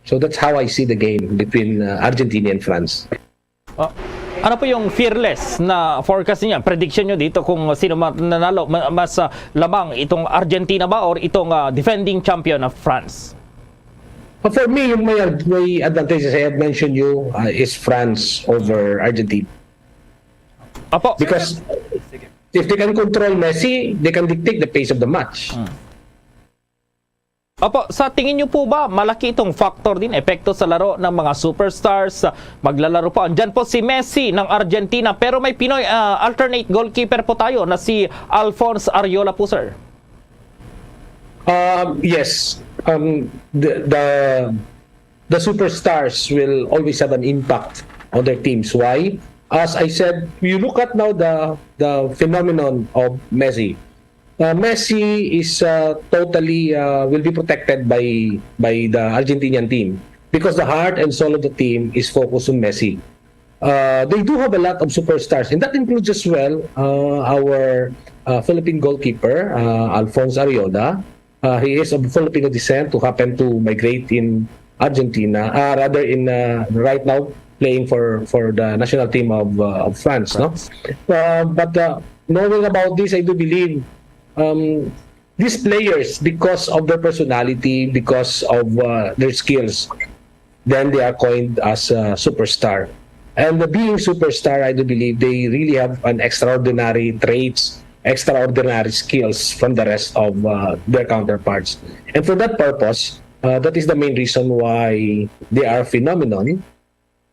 So that's how I see the game between Argentina and France. Ano po yung fearless na forecast niya, prediction nyo dito kung sino nanalo, mas lamang itong Argentina ba or itong defending champion of France? For me, yung may advantages I have mentioned you is France over Argentina. Apo. Because if they can control Messi, they can dictate the pace of the match. Opo, sa tingin niyo po ba malaki itong factor din, epekto sa laro ng mga superstars? Maglalaro po. Andyan po si Messi ng Argentina, pero may Pinoy alternate goalkeeper po tayo na si Alphonse Ariola po, sir. Yes. The superstars will always have an impact on their teams. Why? As I said, you look at now the phenomenon of Messi. Messi is totally will be protected by the Argentinian team because the heart and soul of the team is focused on Messi. They do have a lot of superstars, and that includes as well our Philippine goalkeeper, Alphonse Ariola. He is of Filipino descent who happened to migrate in Argentina, rather in right now playing for the national team of France. No? But knowing about this, I do believe these players, because of their personality, because of their skills, then they are coined as a superstar. And being superstar, I do believe they really have an extraordinary traits, extraordinary skills from the rest of their counterparts. And for that purpose, that is the main reason why they are a phenomenon,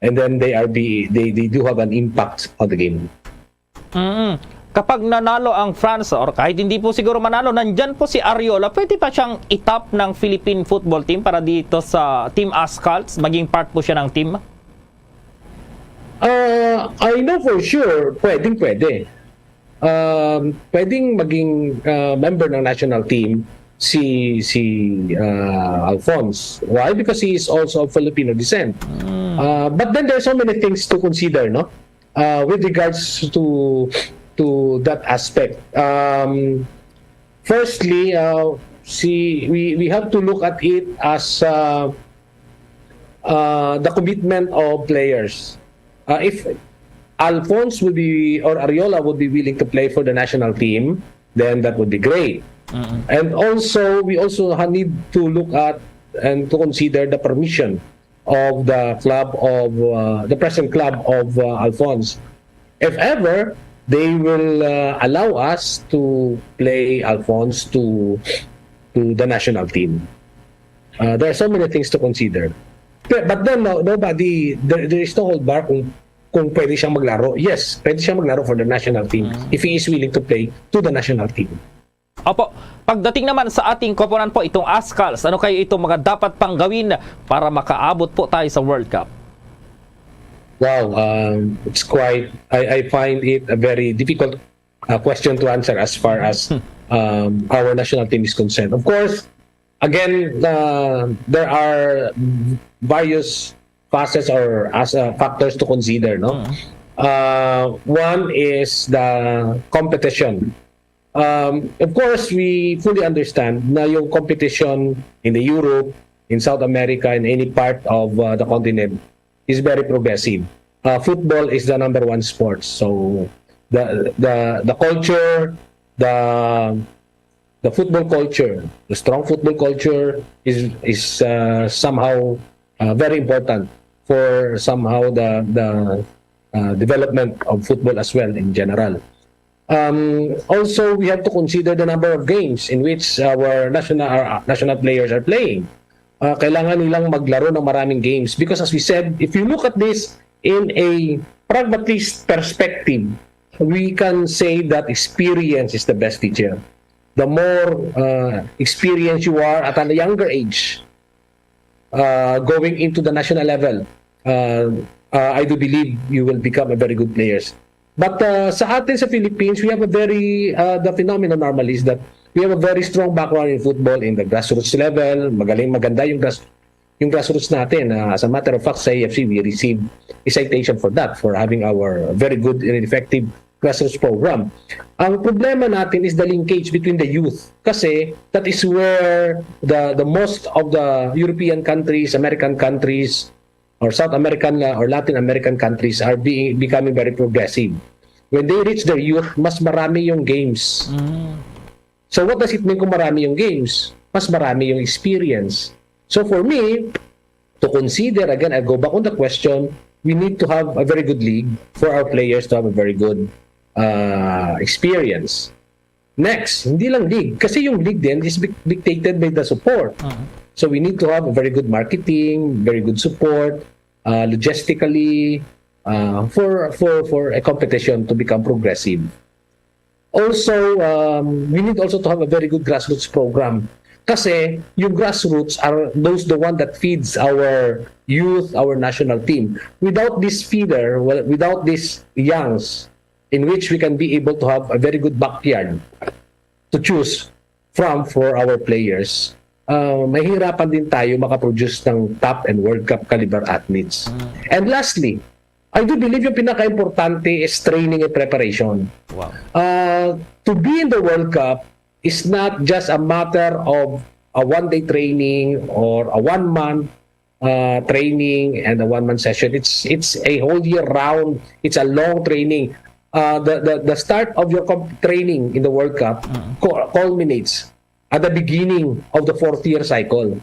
and then they do have an impact on the game. Kapag nanalo ang France, or kahit hindi po siguro manalo, nandyan po si Ariola, pwede pa siyang itap ng Philippine football team para dito sa Team Ascalts, maging part po siya ng team? I know for sure, pwede. Pwedeng maging member ng national team si Alphonse. Why? Because he is also of Filipino descent. But then there are so many things to consider, no? With regards to that aspect. Firstly, we have to look at it as the commitment of players. If Alphonse would be, or Ariola would be willing to play for the national team, then that would be great. And also, we also need to look at and to consider the permission of the club of the present club of Alphonse. If ever they will allow us to play Alphonse to the national team, there are so many things to consider. But then nobody, there is no hold bar kung pwede siyang maglaro. Yes, pwede siyang maglaro for the national team if he is willing to play to the national team. Opo, pagdating naman sa ating koponan po, itong Ascalts, ano kayo itong mga dapat pang gawin para makaabot po tayo sa World Cup? Wow, it's quite, I find it a very difficult question to answer as far as our national team is concerned. Of course, again, there are various facets or factors to consider. No, one is the competition. Of course, we fully understand na yung competition in the Europe, in South America, in any part of the continent is very progressive. Football is the number one sport. So the culture, the football culture, the strong football culture is somehow very important for somehow the development of football as well in general. Also, we have to consider the number of games in which our national players are playing. Kailangan nilang maglaro ng maraming games because as we said, if you look at this in a pragmatist perspective, we can say that experience is the best teacher. The more experience you are at a younger age, going into the national level, I do believe you will become a very good players. But sa atin sa Philippines, we have a very, the phenomenon normally is that we have a very strong background in football in the grassroots level. Maganda yung grassroots natin. As a matter of fact, sa AFC, we received a citation for that, for having our very good and effective grassroots program. Ang problema natin is the linkage between the youth. Kasi that is where the most of the European countries, American countries, or South American or Latin American countries are becoming very progressive. When they reach their youth, mas marami yung games. So what does it mean kung marami yung games? Mas marami yung experience. So for me, to consider, again, I go back on the question, we need to have a very good league for our players to have a very good experience. Next, hindi lang league. Kasi yung league din is dictated by the support. So we need to have a very good marketing, very good support, logistically, for a competition to become progressive. Also, we need also to have a very good grassroots program Kasi yung grassroots are the one that feeds our youth, our national team. Without this feeder, without these youngs, in which we can be able to have a very good backyard to choose from for our players, mahirapan din tayo makaproduce ng top and World Cup caliber athletes. And lastly, I do believe yung pinaka-importante is training and preparation. Wow. To be in the World Cup is not just a matter of a one-day training or a one-month training and a one-month session. It's a whole year round. It's a long training. The start of your training in the World Cup culminates at the beginning of the 4th year cycle.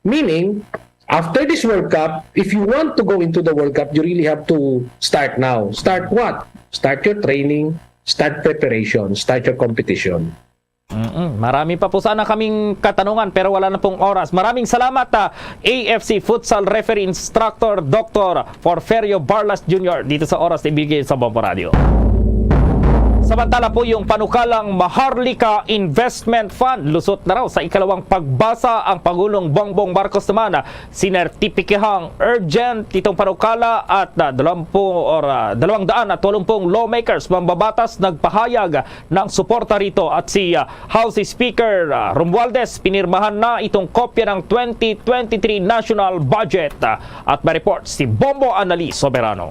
Meaning, after this World Cup, if you want to go into the World Cup, you really have to start now. Start what? Start your training, start preparation, start your competition. Marami pa po sana kaming katanungan pero wala na pong oras. Maraming salamat AFC Futsal Referee Instructor Dr. Porferio Barlas Jr. dito sa oras na ibigay sa Bombo Radio. Samantala po yung panukalang Maharlika Investment Fund, lusot na raw sa ikalawang pagbasa ang Pangulong Bongbong Marcos naman. Sinertipikahang urgent itong panukala at 280 lawmakers, mambabatas nagpahayag ng suporta rito at si House Speaker Romualdez pinirmahan na itong kopya ng 2023 National Budget at ma-report si Bombo Annalise Soberano.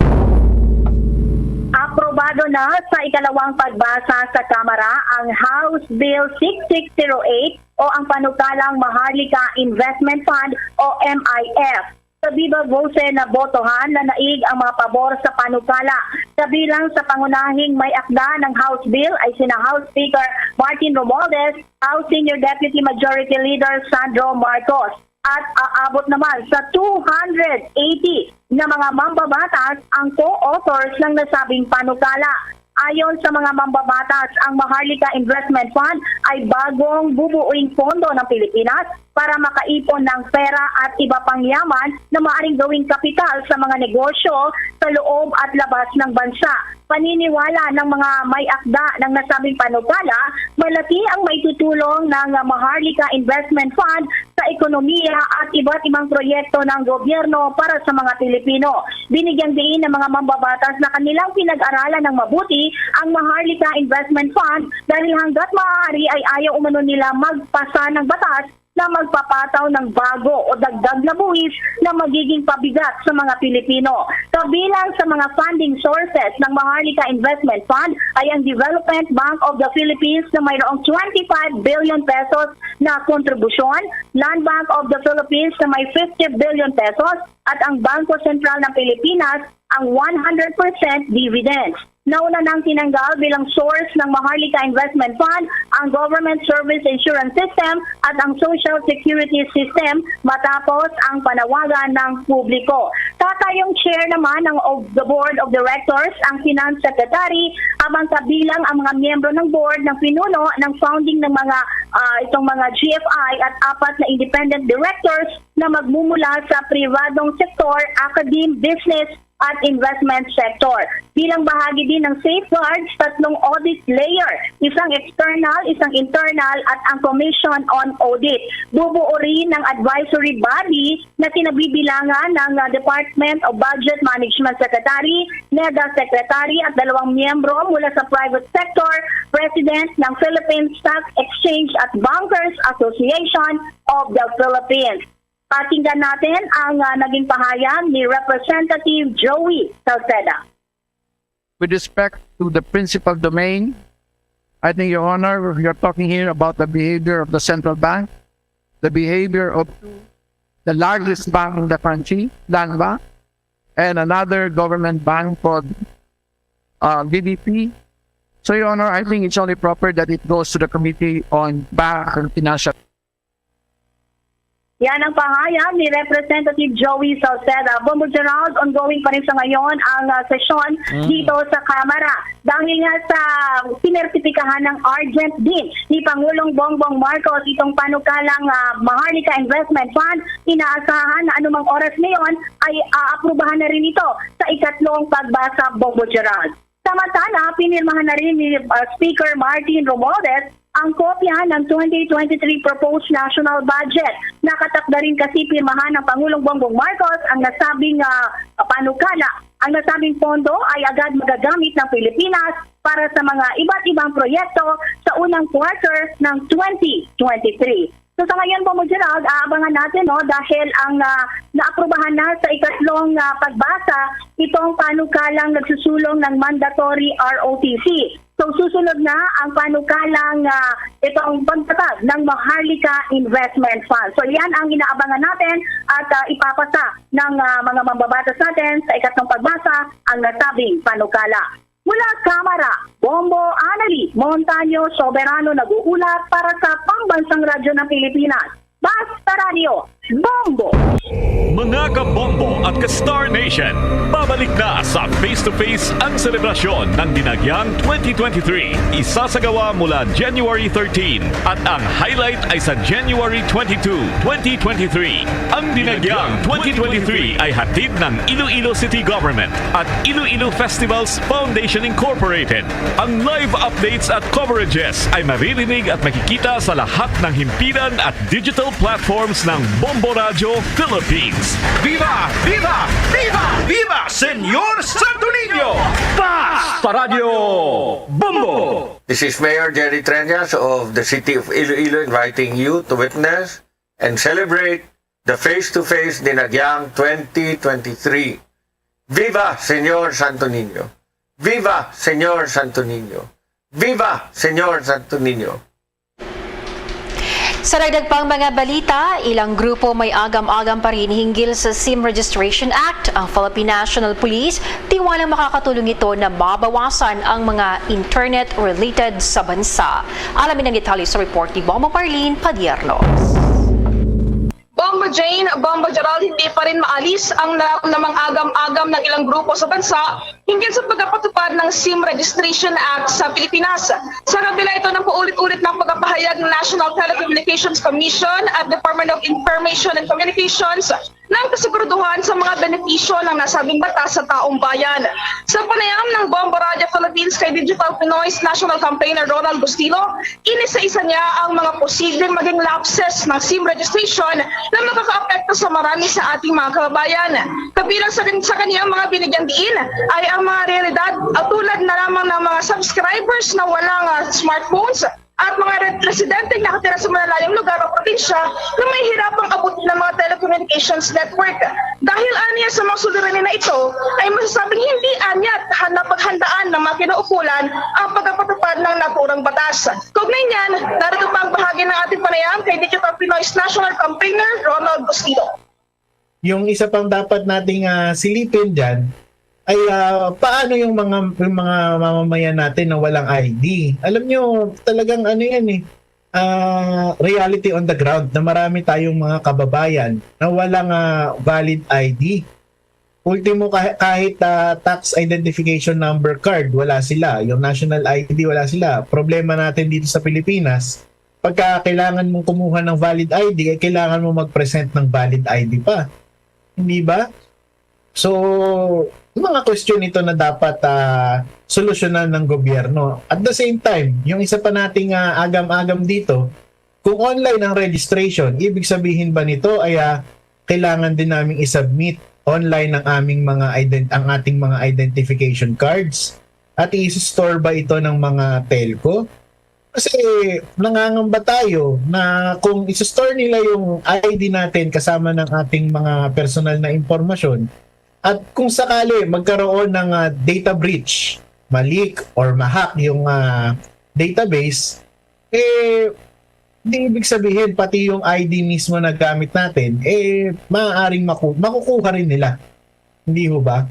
Aprobado na sa ikalawang pagbasa sa Kamara ang House Bill 6608 o ang panukalang Maharlika Investment Fund o MIF. Sa viva voce na botohan na naig ang mga pabor sa panukala. Kabilang sa pangunahing may akda ng House Bill ay sina House Speaker Martin Romualdez, House Senior Deputy Majority Leader Sandro Marcos. At aabot naman sa 280 na mga mambabatas ang co-authors ng nasabing panukala. Ayon sa mga mambabatas, ang Maharlika Investment Fund ay bagong bubuuing pondo ng Pilipinas para makaipon ng pera at iba pang yaman na maaaring gawing kapital sa mga negosyo sa loob at labas ng bansa. Paniniwala ng mga may akda ng nasabing panukala, malaki ang maitutulong ng Maharlika Investment Fund sa ekonomiya at iba't ibang proyekto ng gobyerno para sa mga Pilipino. Binigyang diin ng mga mambabatas na kanilang pinag-aralan ng mabuti ang Maharlika Investment Fund dahil hanggat maaari ay ayaw umano nila magpasa ng batas na magpapataw ng bago o dagdag na buwis na magiging pabigat sa mga Pilipino. Kabilang sa mga funding sources ng Maharlika Investment Fund ay ang Development Bank of the Philippines na mayroong 25 billion pesos na kontribusyon, Land Bank of the Philippines na may 50 billion pesos at ang Bangko Sentral ng Pilipinas ang 100% dividends. Nauna nang tinanggal bilang source ng Maharlika Investment Fund ang Government Service Insurance System at ang Social Security System matapos ang panawagan ng publiko. Tatayong chair naman of the Board of Directors ang Finance Secretary habang kabilang ang mga miyembro ng board ng pinuno ng founding ng mga itong mga GFI at 4 na independent directors na magmumula sa pribadong sektor, academe, business at investment sector. Bilang bahagi din ng safeguards, 3 audit layer, isang external, isang internal at ang Commission on Audit. Bubuo rin ng advisory body na kinabibilangan ng Department of Budget Management Secretary, NEDA Secretary at 2 miyembro mula sa private sector, President ng Philippine Stock Exchange at Bankers Association of the Philippines. Pakinggan natin ang naging pahayag ni Representative Joey Salceda. With respect to the principal domain, I think, Your Honor, you're talking here about the behavior of the central bank, the behavior of the largest bank in the country, Land Bank, and another government bank called BDP. So, Your Honor, I think it's only proper that it goes to the Committee on Bank and Financial. Yan ang pahayag ni Representative Joey Salceda. Bombo Gerald, ongoing pa rin sa ngayon ang sesyon dito sa Kamara. Dahil nga sa sinertipikahan ng urgent din ni Pangulong Bongbong Marcos itong panukalang Maharlika Investment Fund, inaasahan na anumang oras ngayon ay aaprubahan na rin ito sa ikatlong pagbasa, Bombo Gerald. Samantala, pinirmahan na rin ni Speaker Martin Romualdez ang kopya ng 2023 proposed national budget. Nakatakda rin kasi pirmahan ng Pangulong Bongbong Marcos ang nasabing panukala. Ang nasabing pondo ay agad magagamit ng Pilipinas para sa mga iba't ibang proyekto sa unang quarter ng 2023. So sa ngayon po, Gerald, aabangan natin dahil ang naaprubahan na sa ikatlong pagbasa itong panukalang nagsusulong ng mandatory ROTC. So susunod na ang panukalang itong pagtatag ng Maharlika Investment Fund. So yan ang inaabangan natin at ipapasa ng mga mambabatas natin sa ikatlong pagbasa ang nasabing panukala. Mula Kamara, Bombo Anali Montaño Soberano nag-uulat para sa Pambansang Radyo ng Pilipinas. Basta Radio, Bombo! Mga kabombo at ka-Star Nation, babalik na sa face-to-face ang selebrasyon ng Dinagyang 2023. Isasagawa mula January 13 at ang highlight ay sa January 22, 2023. Ang Dinagyang 2023 ay hatid ng Iloilo City Government at Iloilo Festivals Foundation Incorporated. Ang live updates at coverages ay maririnig at makikita sa lahat ng himpilan at digital platforms ng Bombo Radio Philippines. Viva! Viva! Viva! Viva! Senyor Santo Niño! Basta Radio Bombo! This is Mayor Jerry Treñas of the City of Iloilo inviting you to witness and celebrate the face-to-face Dinagyang 2023. Viva Senyor Santo Niño! Viva Senyor Santo Niño! Viva Senyor Santo Niño! Sa dagdag pang mga balita, ilang grupo may agam-agam pa rin hinggil sa SIM Registration Act. Ang Philippine National Police, tiwalang makakatulong ito na mabawasan ang mga internet-related sa bansa. Alamin ang detalye sa report ni Bombo Marlene Padiernos. Bombo Jane, Bombo Gerald, hindi pa rin maalis ang namang agam-agam ng ilang grupo sa bansa hinggil sa pagpapatupad ng SIM Registration Act sa Pilipinas. Sa kabila ito ng paulit-ulit ng pagpapahayag ng National Telecommunications Commission at Department of Information and Communications ng kasiguraduhan sa mga benepisyo ng nasabing batas sa taong bayan. Sa panayam ng Bombo Radio Philippines kay Digital Pinoy's National Campaigner Ronald Bustillo, inisa-isa niya ang mga posibleng maging lapses ng SIM registration na makakaapekto sa marami sa ating mga kababayan. Kabilang sa kaniyang mga binigyan diin ay ang mga realidad at tulad na lamang ng mga subscribers na walang smartphones at mga residente nakatira sa malalayong lugar o probinsya na may hirapang abutin ng mga telecommunications network. Dahil aniya sa mga suliranin na ito, ay masasabing hindi anya at napaghandaan ng mga kinaukulan ang pagpapatupad ng naturang batas. Kaugnay niyan, narito pa ang bahagi ng ating panayam kay Digital Pinoy's National Campaigner Ronald Bustillo. Yung isa pang dapat nating silipin dyan ay paano yung mga mamamayan natin na walang ID. Alam nyo, talagang reality on the ground na marami tayong mga kababayan na walang valid ID. Ultimo, kahit tax identification number card, wala sila. Yung national ID, wala sila. Problema natin dito sa Pilipinas, pagka kailangan mong kumuha ng valid ID, kailangan mo mag-present ng valid ID pa. Hindi ba? So, mga question ito na dapat solusyonan ng gobyerno. At the same time, yung isa pa nating agam-agam dito, kung online ang registration, ibig sabihin ba nito ay kailangan din naming isubmit online ang ating mga identification cards? At i-store ba ito ng mga telco? Kasi nangangamba tayo na kung i-store nila yung ID natin kasama ng ating mga personal na impormasyon, at kung sakali magkaroon ng data breach, malik or mahack yung database, di ibig sabihin pati yung ID mismo na gamit natin, maaaring makukuha rin nila. Hindi ho ba?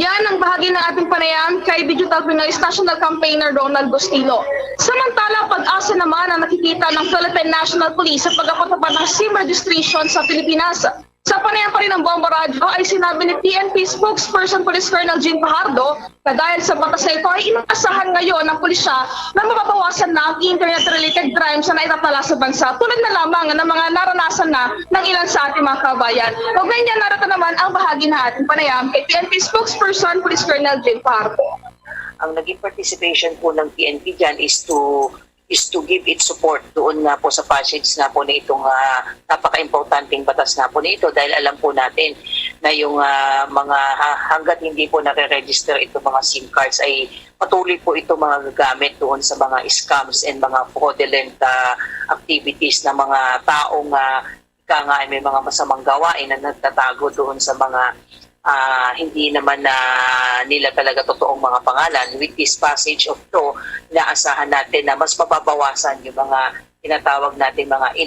Yan ang bahagi ng ating panayam kay Digital Pinoy's National Campaigner Ronald Bustillo. Samantala, pag-asa naman ang nakikita ng Philippine National Police sa pagpapatupad ng SIM registration sa Pilipinas. Sa panayam pa rin ng Bombo Radio ay sinabi ni PNP spokesperson Police Colonel Jean Fajardo na dahil sa batas na ito ay inaasahan ngayon ng pulisya na mababawasan na ang internet-related crimes na naitatala sa bansa tulad na lamang ng mga naranasan na ng ilan sa ating mga kabayan. Kaugnay niya, narito naman ang bahagi ng ating panayam kay PNP spokesperson Police Colonel Jean Fajardo. ang naging participation po ng PNP dyan is to give its support doon nga po sa passage nga po na itong napaka-importanting batas nga po na ito dahil alam po natin na yung mga hanggat hindi po nare-register itong mga SIM cards ay patuloy po ito mga gagamit doon sa mga scams and mga fraudulent activities ng mga taong nga ay may mga masamang gawain na nagtatago doon sa mga hindi naman na nila talaga totoong mga pangalan. With this passage of law, naasahan natin na mas mababawasan yung mga tinatawag natin mga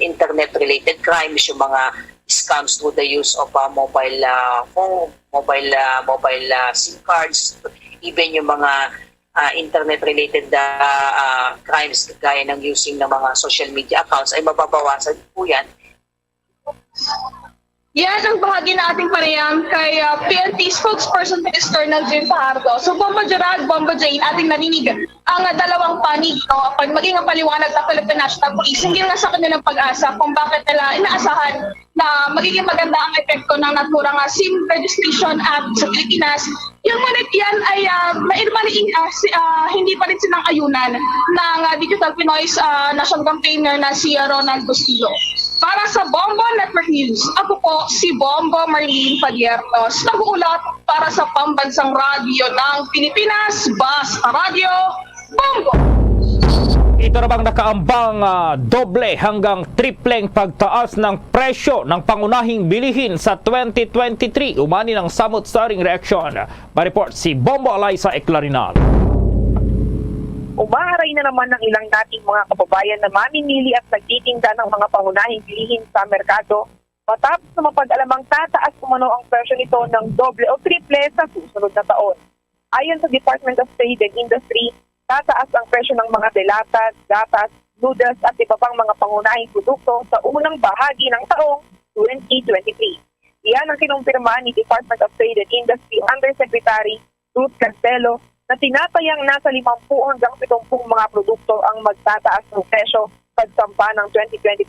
internet-related crimes, yung mga scams through the use of mobile phone, mobile SIM cards, even yung mga internet-related crimes gaya ng using ng mga social media accounts ay mababawasan po yan. Yan ang bahagi na ating panayam kay PNP spokesperson Minister Jane Fajardo. So Bombo Gerald, Bombo Jane, ating narinig ang dalawang panig, no? Maging ang paliwanag ng Philippine National Police. Hindi nga sa kanilang pag-asa kung bakit nila inaasahan na magiging maganda ang epekto ng naturang SIM Registration Act sa Pilipinas. Yung manit yan ay hindi pa rin silang ayunan ng Digital Pinoy's national campaigner na si Ronald Bustillo. Para sa Bombo Network News, ako po si Bombo Marlene Padiertos, nag-uulat para sa Pambansang Radyo ng Pilipinas, Basta Radio, Bombo! Ito na bang nakaambang doble hanggang tripleng pagtaas ng presyo ng pangunahing bilihin sa 2023? Umani ng samot-saring reaksyon. Ba-report si Bombo Alaysa Eclarinal. Umaharay na naman ng ilang nating mga kababayan na mamimili at nagtitinda ng mga pangunahing bilihin sa merkado matapos na mapag-alamang tataas umano ang presyo nito ng doble o triple sa susunod na taon. Ayon sa Department of Trade and Industry, tataas ang presyo ng mga delatas, gatas, noodles at iba pang mga pangunahing produkto sa unang bahagi ng taong 2023. Iyan ang kinumpirma ni Department of Trade and Industry Undersecretary Ruth Castelo na tinatayang nasa 50 hanggang 70 mga produkto ang magtataas ng presyo pagsampa ng 2023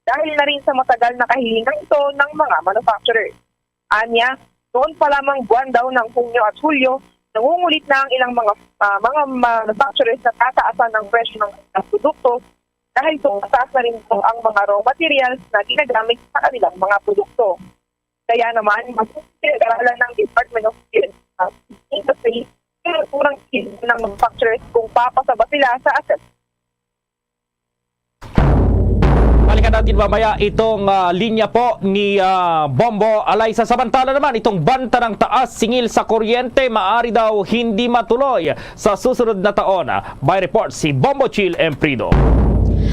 dahil na rin sa matagal na kahilingan ito ng mga manufacturers. Anya, noon pa lamang buwan daw ng Hunyo at Hulyo, nangungulit na ang ilang mga manufacturers na tataasan ng presyo ng produkto dahil tumataas na rin ito ang mga raw materials na ginagamit sa kanilang mga produkto. Kaya naman, mag-aralan ng Department of Industry kurang ng manufacturers kung papasaba sila sa asset. Balikan natin mamaya itong linya po ni Bombo Alaysa. Samantala naman, itong banta ng taas singil sa kuryente maaari daw hindi matuloy sa susunod na taon. By report si Bombo Chill Emprido.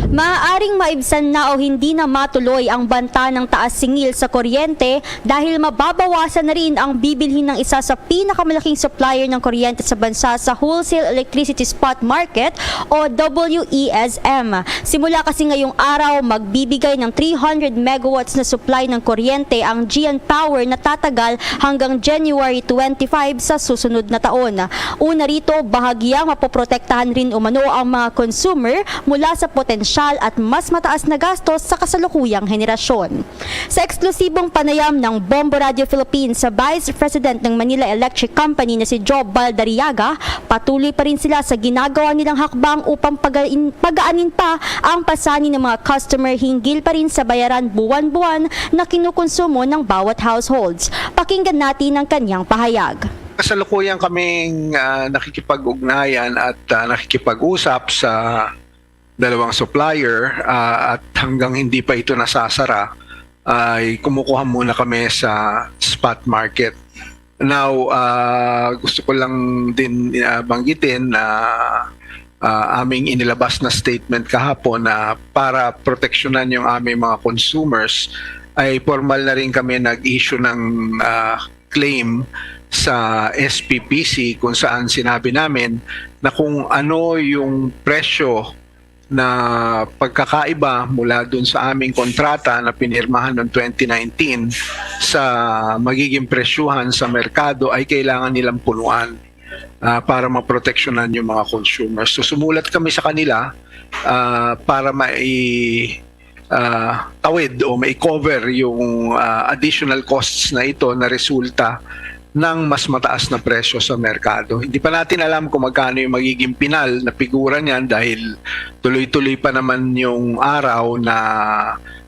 Maaaring maibsan na o hindi na matuloy ang banta ng taas singil sa kuryente dahil mababawasan na rin ang bibilhin ng isa sa pinakamalaking supplier ng kuryente sa bansa sa Wholesale Electricity Spot Market o WESM. Simula kasi ngayong araw, magbibigay ng 300 megawatts na supply ng kuryente ang GN Power na tatagal hanggang January 25 sa susunod na taon. Una rito, bahagyang mapoprotektahan rin umano ang mga consumer mula sa potensyal at mas mataas na gastos sa kasalukuyang henerasyon. Sa eksklusibong panayam ng Bombo Radio Philippines sa Vice President ng Manila Electric Company na si Joe Baldariaga, patuloy pa rin sila sa ginagawa nilang hakbang upang pagaanin pa ang pasanin ng mga customer hinggil pa rin sa bayaran buwan-buwan na kinukonsumo ng bawat households. Pakinggan natin ang kanyang pahayag. Kasalukuyan kaming nakikipag-ugnayan at nakikipag-usap sa dalawang supplier at hanggang hindi pa ito nasasara ay kumukuha muna kami sa spot market. Now, gusto ko lang din banggitin na aming inilabas na statement kahapon na para proteksyonan yung aming mga consumers ay formal na rin kami nag-issue ng claim sa SPPC kung saan sinabi namin na kung ano yung presyo na pagkakaiba mula dun sa aming kontrata na pinirmahan noong 2019 sa magiging presyuhan sa merkado ay kailangan nilang punuan para maproteksyonan yung mga consumers. So sumulat kami sa kanila para tawid o mai-cover yung additional costs na ito na resulta ng mas mataas na presyo sa merkado. Hindi pa natin alam kung magkano yung magiging pinal na figura niyan dahil tuloy-tuloy pa naman yung araw na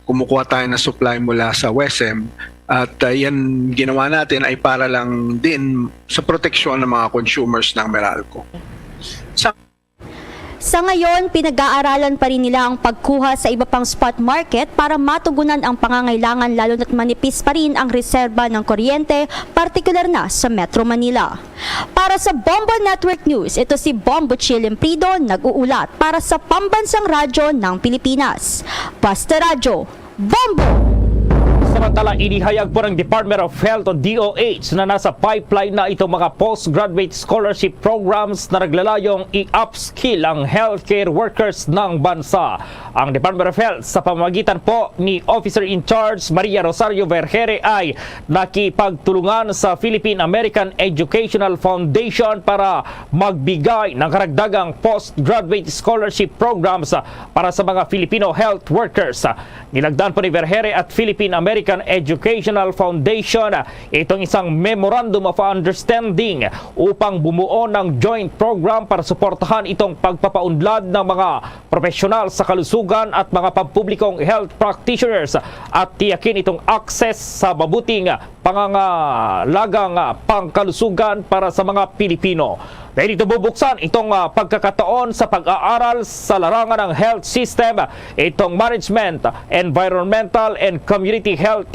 kumukuha tayo ng supply mula sa WESM. At yan ginawa natin ay para lang din sa proteksyon ng mga consumers ng Meralco. Sa ngayon, pinag-aaralan pa rin nila ang pagkuha sa iba pang spot market para matugunan ang pangangailangan lalo na't manipis pa rin ang reserba ng kuryente, partikular na sa Metro Manila. Para sa Bombo Network News, ito si Bombo Chilimprido nag-uulat para sa Pambansang Radyo ng Pilipinas. Basta Radyo, Bombo! Samantala, inihayag po ng Department of Health o DOH na nasa pipeline na itong mga postgraduate scholarship programs na naglalayong i-upskill ang healthcare workers ng bansa. Ang Department of Health sa pamamagitan po ni Officer in Charge Maria Rosario Vergere ay nakipagtulungan sa Philippine American Educational Foundation para magbigay ng karagdagang postgraduate scholarship programs para sa mga Filipino health workers. Nilagdaan po ni Vergere at Philippine American Educational Foundation itong isang Memorandum of Understanding upang bumuo ng joint program para suportahan itong pagpapaunlad ng mga profesional sa kalusugan at mga pampublikong health practitioners at tiyakin itong access sa mabuting pangangalagang pangkalusugan para sa mga Pilipino. Dahil ito bubuksan itong pagkakataon sa pag-aaral sa larangan ng health system, itong management, environmental and community health,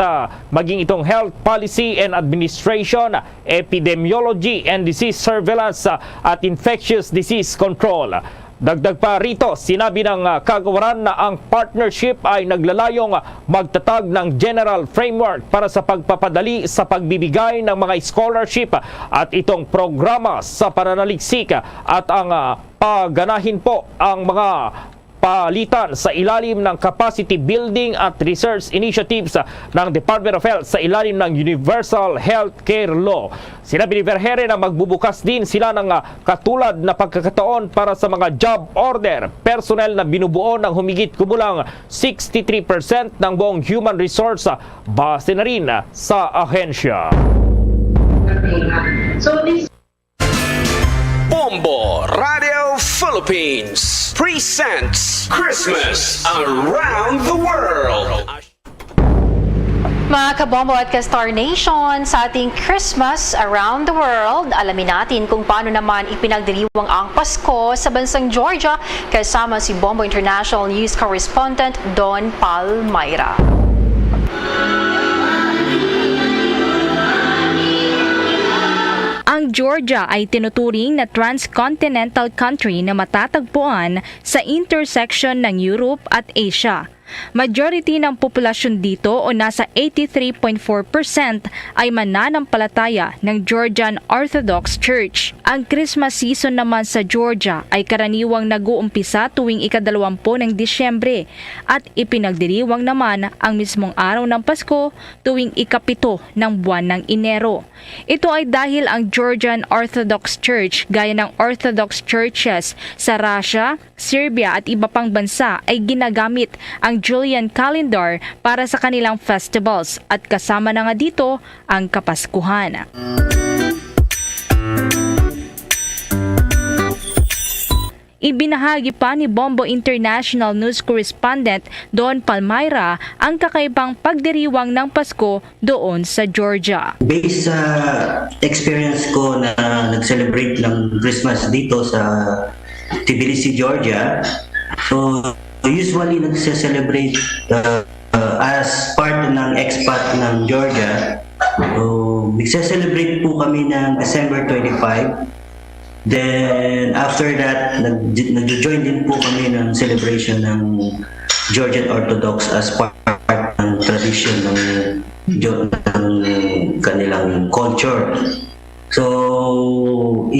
maging itong health policy and administration, epidemiology and disease surveillance at infectious disease control. Dagdag pa rito, sinabi ng kagawaran na ang partnership ay naglalayong magtatag ng general framework para sa pagpapadali sa pagbibigay ng mga scholarship at itong programa sa pananaliksik at ang paganahin po ang mga palitan sa ilalim ng capacity building at research initiatives ng Department of Health sa ilalim ng Universal Healthcare Law. Sinabi ni Vergere na magbubukas din sila ng katulad na pagkakataon para sa mga job order, personnel na binubuo ng humigit kumulang 63% ng buong human resource base na rin sa ahensya. Bombo Radio Philippines presents Christmas Around the World. Mga kabombo at ka-Star Nation, sa ating Christmas Around the World, alamin natin kung paano naman ipinagdiriwang ang Pasko sa bansang Georgia kasama si Bombo International News Correspondent Don Palmyra. Ang Georgia ay tinuturing na transcontinental country na matatagpuan sa intersection ng Europe at Asia. Majority ng populasyon dito o nasa 83.4% ay mananampalataya ng Georgian Orthodox Church. Ang Christmas season naman sa Georgia ay karaniwang nag-uumpisa tuwing ika-20 ng Disyembre at ipinagdiriwang naman ang mismong araw ng Pasko tuwing ika-7 ng buwan ng Enero. Ito ay dahil ang Georgian Orthodox Church gaya ng Orthodox churches sa Russia, Serbia at iba pang bansa ay ginagamit ang Julian calendar para sa kanilang festivals at kasama na nga dito ang Kapaskuhan. Ibinahagi pa ni Bombo International News Correspondent Don Palmyra ang kakaibang pagdiriwang ng Pasko doon sa Georgia. Based sa experience ko na nag-celebrate ng Christmas dito sa Tbilisi, Georgia, so usually nagse-celebrate as part ng expat ng Georgia. So nagse-celebrate po kami ng December 25. Then after that, nag-join din po kami ng celebration ng Georgian Orthodox as part ng tradition ng kanilang culture. So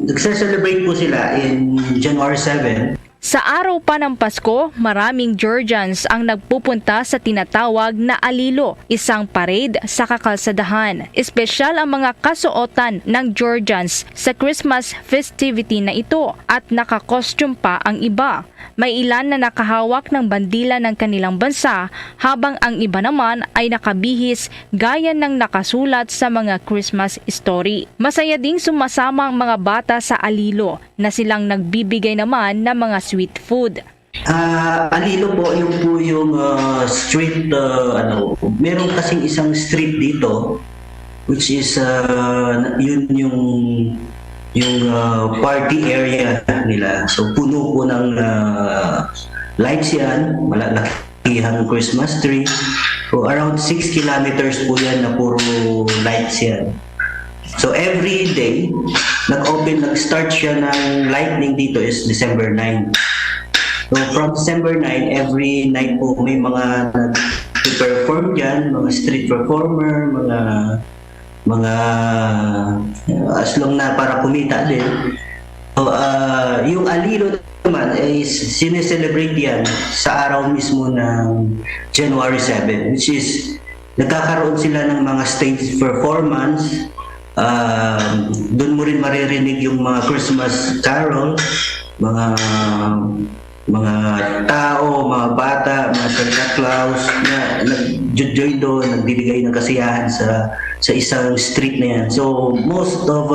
nagse-celebrate po sila in January 7. Sa araw pa ng Pasko, maraming Georgians ang nagpupunta sa tinatawag na alilo, isang parade sa kakalsadahan. Espesyal ang mga kasuotan ng Georgians sa Christmas festivity na ito at nakakostume pa ang iba. May ilan na nakahawak ng bandila ng kanilang bansa habang ang iba naman ay nakabihis gaya ng nakasulat sa mga Christmas story. Masaya ding sumasama ang mga bata sa alilo na silang nagbibigay naman ng mga sweet food. Alilo po yung street, meron kasing isang street dito which is yun yung party area nila. So puno po ng lights yan, malakihang Christmas tree. So around 6 kilometers po yan na puro lights yan. So every day, nag-start siya ng lightning dito is December 9. So from December 9, every night po may mga nag-perform dyan, mga street performer, mga as long na para kumita din. So, yung alilo naman is sineselebrate yan sa araw mismo ng January 7, which is nagkakaroon sila ng mga stage performance. Doon mo rin maririnig yung mga Christmas carol, mga tao, mga bata, mga Santa Claus na nag-join doon, nagbibigay ng kasiyahan sa isang street na yan. So most of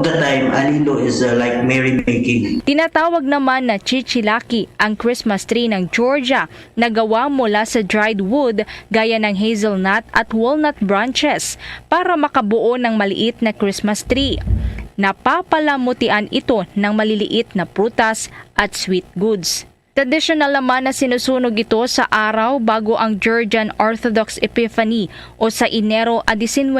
the time, alilo is like merrymaking. Tinatawag naman na chichilaki ang Christmas tree ng Georgia na gawa mula sa dried wood gaya ng hazelnut at walnut branches para makabuo ng maliit na Christmas tree. Napapalamutian ito ng maliliit na prutas at sweet goods. Traditional naman na sinusunog ito sa araw bago ang Georgian Orthodox Epiphany o sa Enero 19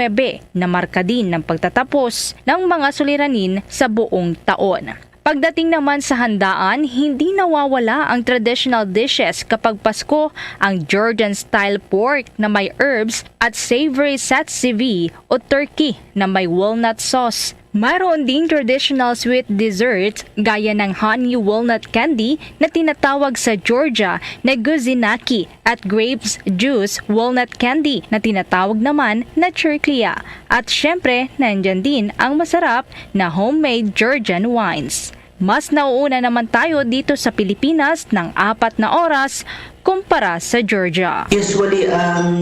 na marka din ng pagtatapos ng mga suliranin sa buong taon. Pagdating naman sa handaan, hindi nawawala ang traditional dishes kapag Pasko, ang Georgian-style pork na may herbs at savory satsivi o turkey na may walnut sauce. Mayroon ding traditional sweet desserts gaya ng honey walnut candy na tinatawag sa Georgia na guzinaki at grapes juice walnut candy na tinatawag naman na chirclia. At syempre, nandyan din ang masarap na homemade Georgian wines. Mas nauuna naman tayo dito sa Pilipinas ng 4 na oras kumpara sa Georgia. Usually, ang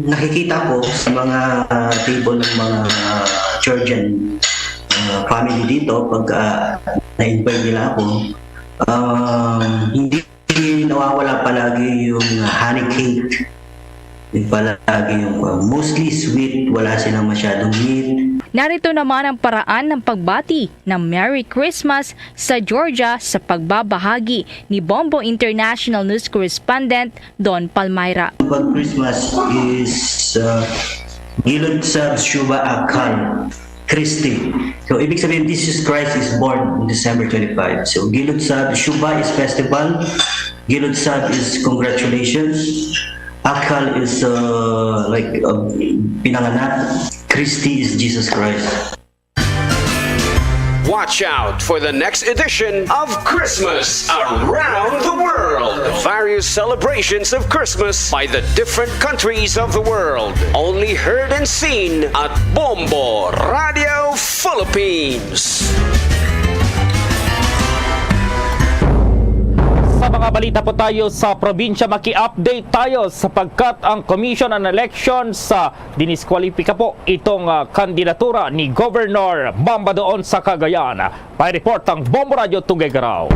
nakikita ko sa mga table ng mga Georgian family dito, pag na-invite nila ako, hindi nawawala palagi yung honey cake. Palagi yung mostly sweet, wala silang masyadong meat. Narito naman ang paraan ng pagbati ng Merry Christmas sa Georgia sa pagbabahagi ni Bombo International News Correspondent Don Palmyra. Pag Christmas is Gilod sa Shuba Akal Christi. So ibig sabihin, Jesus Christ is born on December 25. So Gilod sa Shuba is festival, Gilod sa is congratulations, Akal is pinanganak, Christi is Jesus Christ. Watch out for the next edition of Christmas Around the World. Various celebrations of Christmas by the different countries of the world. Only heard and seen at Bombo Radio Philippines. Sa mga balita po tayo sa probinsya, maki-update tayo sapagkat ang Commission on Elections diniskwalipika po itong kandidatura ni Governor Mamba doon sa Cagayan. Pa-report ang Bombo Radio Tuguegarao.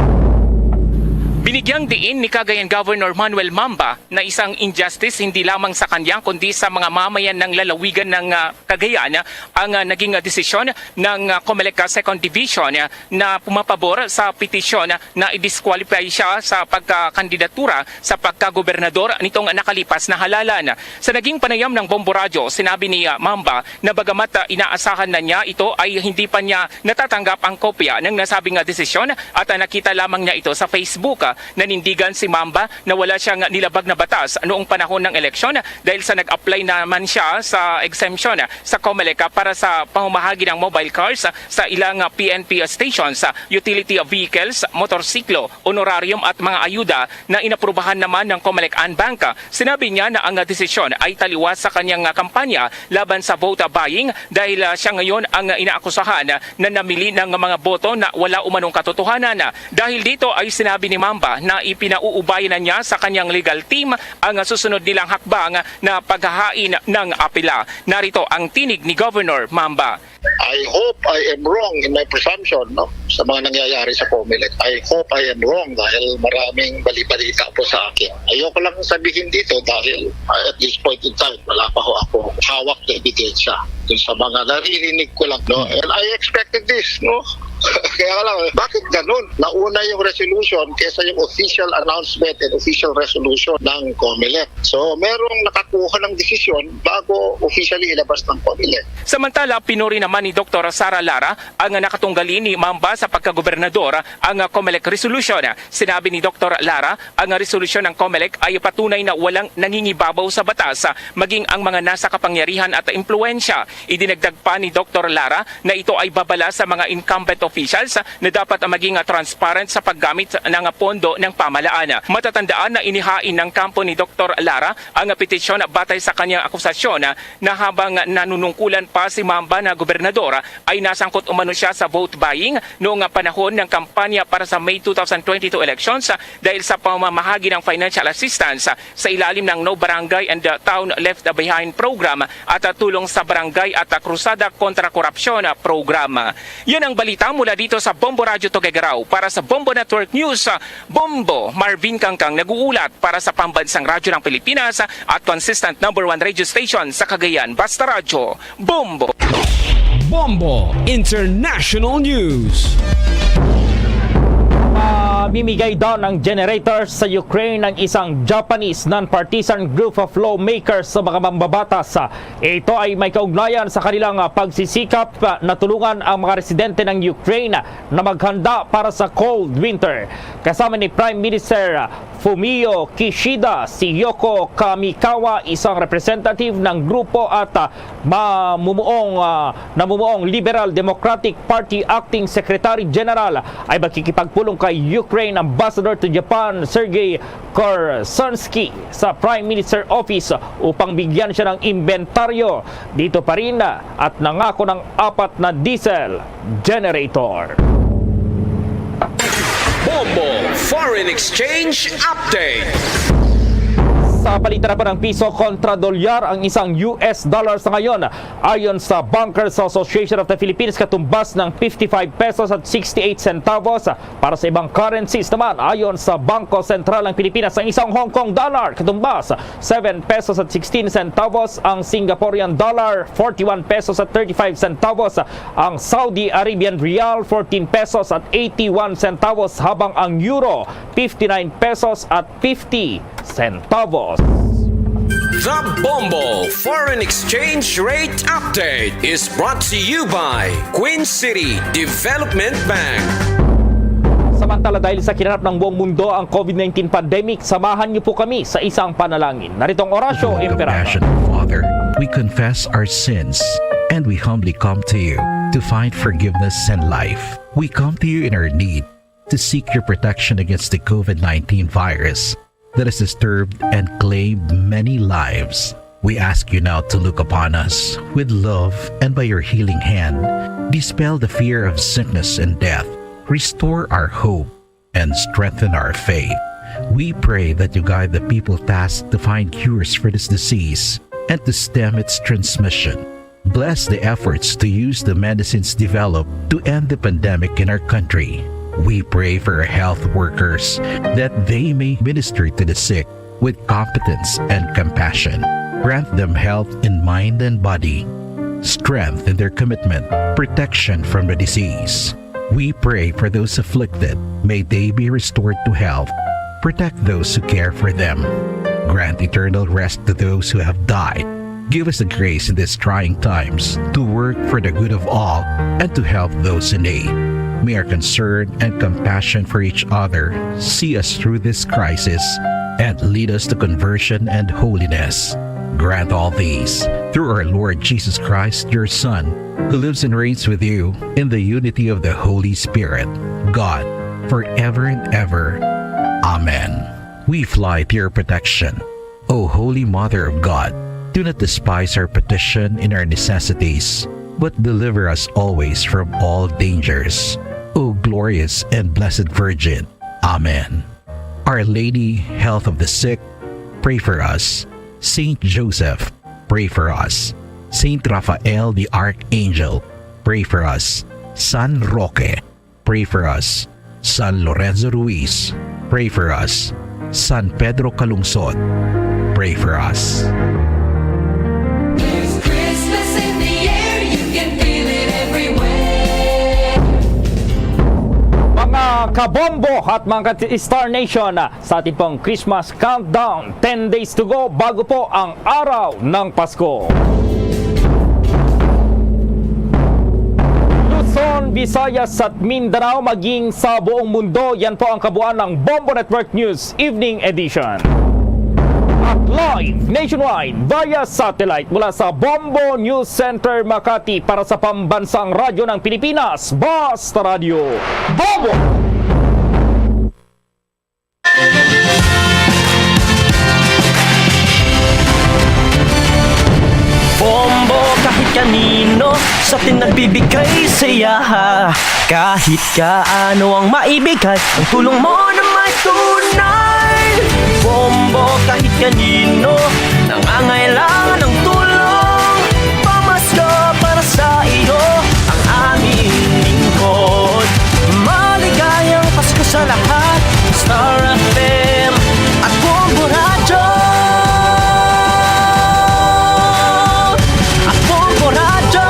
Binigyang diin ni Cagayan Governor Manuel Mamba na isang injustice hindi lamang sa kanya kundi sa mga mamayan ng lalawigan ng Cagayan ang naging desisyon ng Comelec 2nd Division na pumapabor sa petisyon na i-disqualify siya sa pagkakandidatura sa pagkagobernador nitong nakalipas na halalan. Sa naging panayam ng Bombo Radio, sinabi ni Mamba na bagamat inaasahan na niya ito ay hindi pa niya natatanggap ang kopya ng nasabing desisyon at nakita lamang niya ito sa Facebook. nanindigan si Mamba na wala siyang nilabag na batas noong panahon ng eleksyon dahil sa nag-apply naman siya sa exemption sa COMELEC para sa pamamahagi ng mobile cars sa ilang PNP stations, utility vehicles, motorsiklo, honorarium at mga ayuda na inaprubahan naman ng COMELEC Anbank. Sinabi niya na ang desisyon ay taliwas sa kanyang kampanya laban sa vote buying dahil siya ngayon ang inaakusahan na namili ng mga boto na wala umanong katotohanan. Dahil dito ay sinabi ni Mamba na ipinauubayan na niya sa kanyang legal team ang susunod nilang hakbang na paghahain ng apela. Narito ang tinig ni Governor Mamba. I hope I am wrong in my presumption, no, sa mga nangyayari sa COMELEC. I hope I am wrong dahil maraming bali-balita po sa akin. Ayoko lang sabihin dito dahil at this point in time, wala pa ho ako hawak na ebidensya dun sa mga naririnig ko lang, no. And I expected this, no. Kaya lang, bakit ganun? Nauna yung resolution kesa yung official announcement and official resolution ng COMELEC. So, merong nakakuha ng desisyon bago officially ilabas ng COMELEC. Samantala, pinuri naman ni Dr. Sara Lara ang nakatunggali ni Mamba sa pagkagobernador ang COMELEC resolution. Sinabi ni Dr. Lara, ang resolusyon ng COMELEC ay patunay na walang nangingibabaw sa batas, maging ang mga nasa kapangyarihan at impluensya. Idinagdag pa ni Dr. Lara na ito ay babala sa mga incumbent officials na dapat maging transparent sa paggamit ng pondo ng pamahalaan. Matatandaan na inihain ng kampo ni Dr. Lara ang petisyon batay sa kanyang akusasyon na habang nanunungkulan pa si Mamba na gobernador ay nasangkot umano siya sa vote buying noong panahon ng kampanya para sa May 2022 elections dahil sa pamamahagi ng financial assistance sa ilalim ng No Barangay and Town Left Behind program at tulong sa barangay at krusada kontra korupsyon program. Yan ang balita mula dito sa Bombo Radio Tuguegarao. Para sa Bombo Network News, Bombo Marvin Kangkang nag-uulat para sa pambansang radyo ng Pilipinas at consistent #1 radio station sa Cagayan, Basta Radio, Bombo. Bombo International News. Mimigay daw ng generators sa Ukraine ng isang Japanese non-partisan group of lawmakers sa mga mambabatas. Ito ay may kaugnayan sa kanilang pagsisikap na tulungan ang mga residente ng Ukraine na maghanda para sa cold winter. Kasama ni Prime Minister Fumio Kishida, si Yoko Kamikawa, isang representative ng grupo at namumuong Liberal Democratic Party Acting Secretary General ay makikipagpulong kay Ukraine Ambassador to Japan Sergei Korsunsky sa Prime Minister Office upang bigyan siya ng inventaryo dito pa rin at nangako ng 4 na diesel generator. Bombo Foreign Exchange Update. Sa palitan po ng piso kontra dolyar, ang isang US dollar sa ngayon ayon sa Bankers Association of the Philippines katumbas ng 55 pesos at 68 centavos. Para sa ibang currencies naman, ayon sa Bangko Sentral ng Pilipinas, ang isang Hong Kong dollar katumbas 7 pesos at 16 centavos, ang Singaporean dollar 41 pesos at 35 centavos, ang Saudi Arabian Rial 14 pesos at 81 centavos, habang ang euro 59 pesos at 50 centavos. The Bombo Foreign Exchange Rate Update is brought to you by Queen City Development Bank. Samantala, dahil sa kinarap ng buong mundo ang COVID-19 pandemic, samahan niyo po kami sa isang panalangin. Naritong Orasyo Imperator. Father, we confess our sins and we humbly come to you to find forgiveness and life. We come to you in our need to seek your protection against the COVID-19 virus that has disturbed and claimed many lives. We ask you now to look upon us with love and by your healing hand, dispel the fear of sickness and death, restore our hope, and strengthen our faith. We pray that you guide the people tasked to find cures for this disease and to stem its transmission. Bless the efforts to use the medicines developed to end the pandemic in our country. We pray for our health workers that they may minister to the sick with competence and compassion. Grant them health in mind and body, strength in their commitment, protection from the disease. We pray for those afflicted. May they be restored to health. Protect those who care for them. Grant eternal rest to those who have died. Give us the grace in these trying times to work for the good of all and to help those in need. May our concern and compassion for each other see us through this crisis and lead us to conversion and holiness. Grant all these through our Lord Jesus Christ, your Son, who lives and reigns with you in the unity of the Holy Spirit, God, forever and ever. Amen. We fly to your protection. O Holy Mother of God, do not despise our petition in our necessities, but deliver us always from all dangers. O glorious and blessed Virgin. Amen. Our Lady, health of the sick, pray for us. Saint Joseph, pray for us. Saint Raphael the Archangel, pray for us. San Roque, pray for us. San Lorenzo Ruiz, pray for us. San Pedro Calungsod, pray for us. Mga kabombo at mga Star Nation, sa ating pong Christmas countdown, 10 days to go bago po ang araw ng Pasko. Luzon, Visayas at Mindanao maging sa buong mundo, yan po ang kabuuan ng Bombo Network News Evening Edition. At live nationwide via satellite mula sa Bombo News Center Makati para sa pambansang radyo ng Pilipinas, Basta Radio Bombo! Bombo kahit kanino sa atin nagbibigay saya. Kahit kaano ang maibigay, ang tulong mo na may tunay. Bombo kahit kanino nangangailangan ng tulong. Pamasko para sa iyo ang aming lingkod. Maligayang Pasko sa lahat, Star FM at Bombo Radio. At Bombo Radio.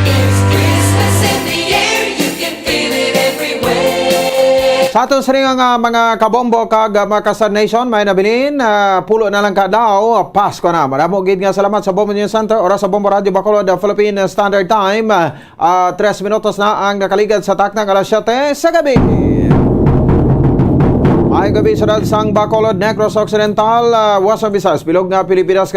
It's Christmas in the air, you can feel it everywhere. Sa aton sa ring mga kabombo kag mga Star Nation, may nabilin, pulo na lang ka daw, Pasko na. Maramo gid nga salamat sa Bombo News Center, oras sa Bombo Radio Bacolod, Philippine Standard Time. 3 minutos na ang nakaligad sa taknang alas 7 sa gabi. Ay gabi sa Dadsang Bacolod, Negros Occidental, Wasang Visayas, Bilog nga Pilipinas.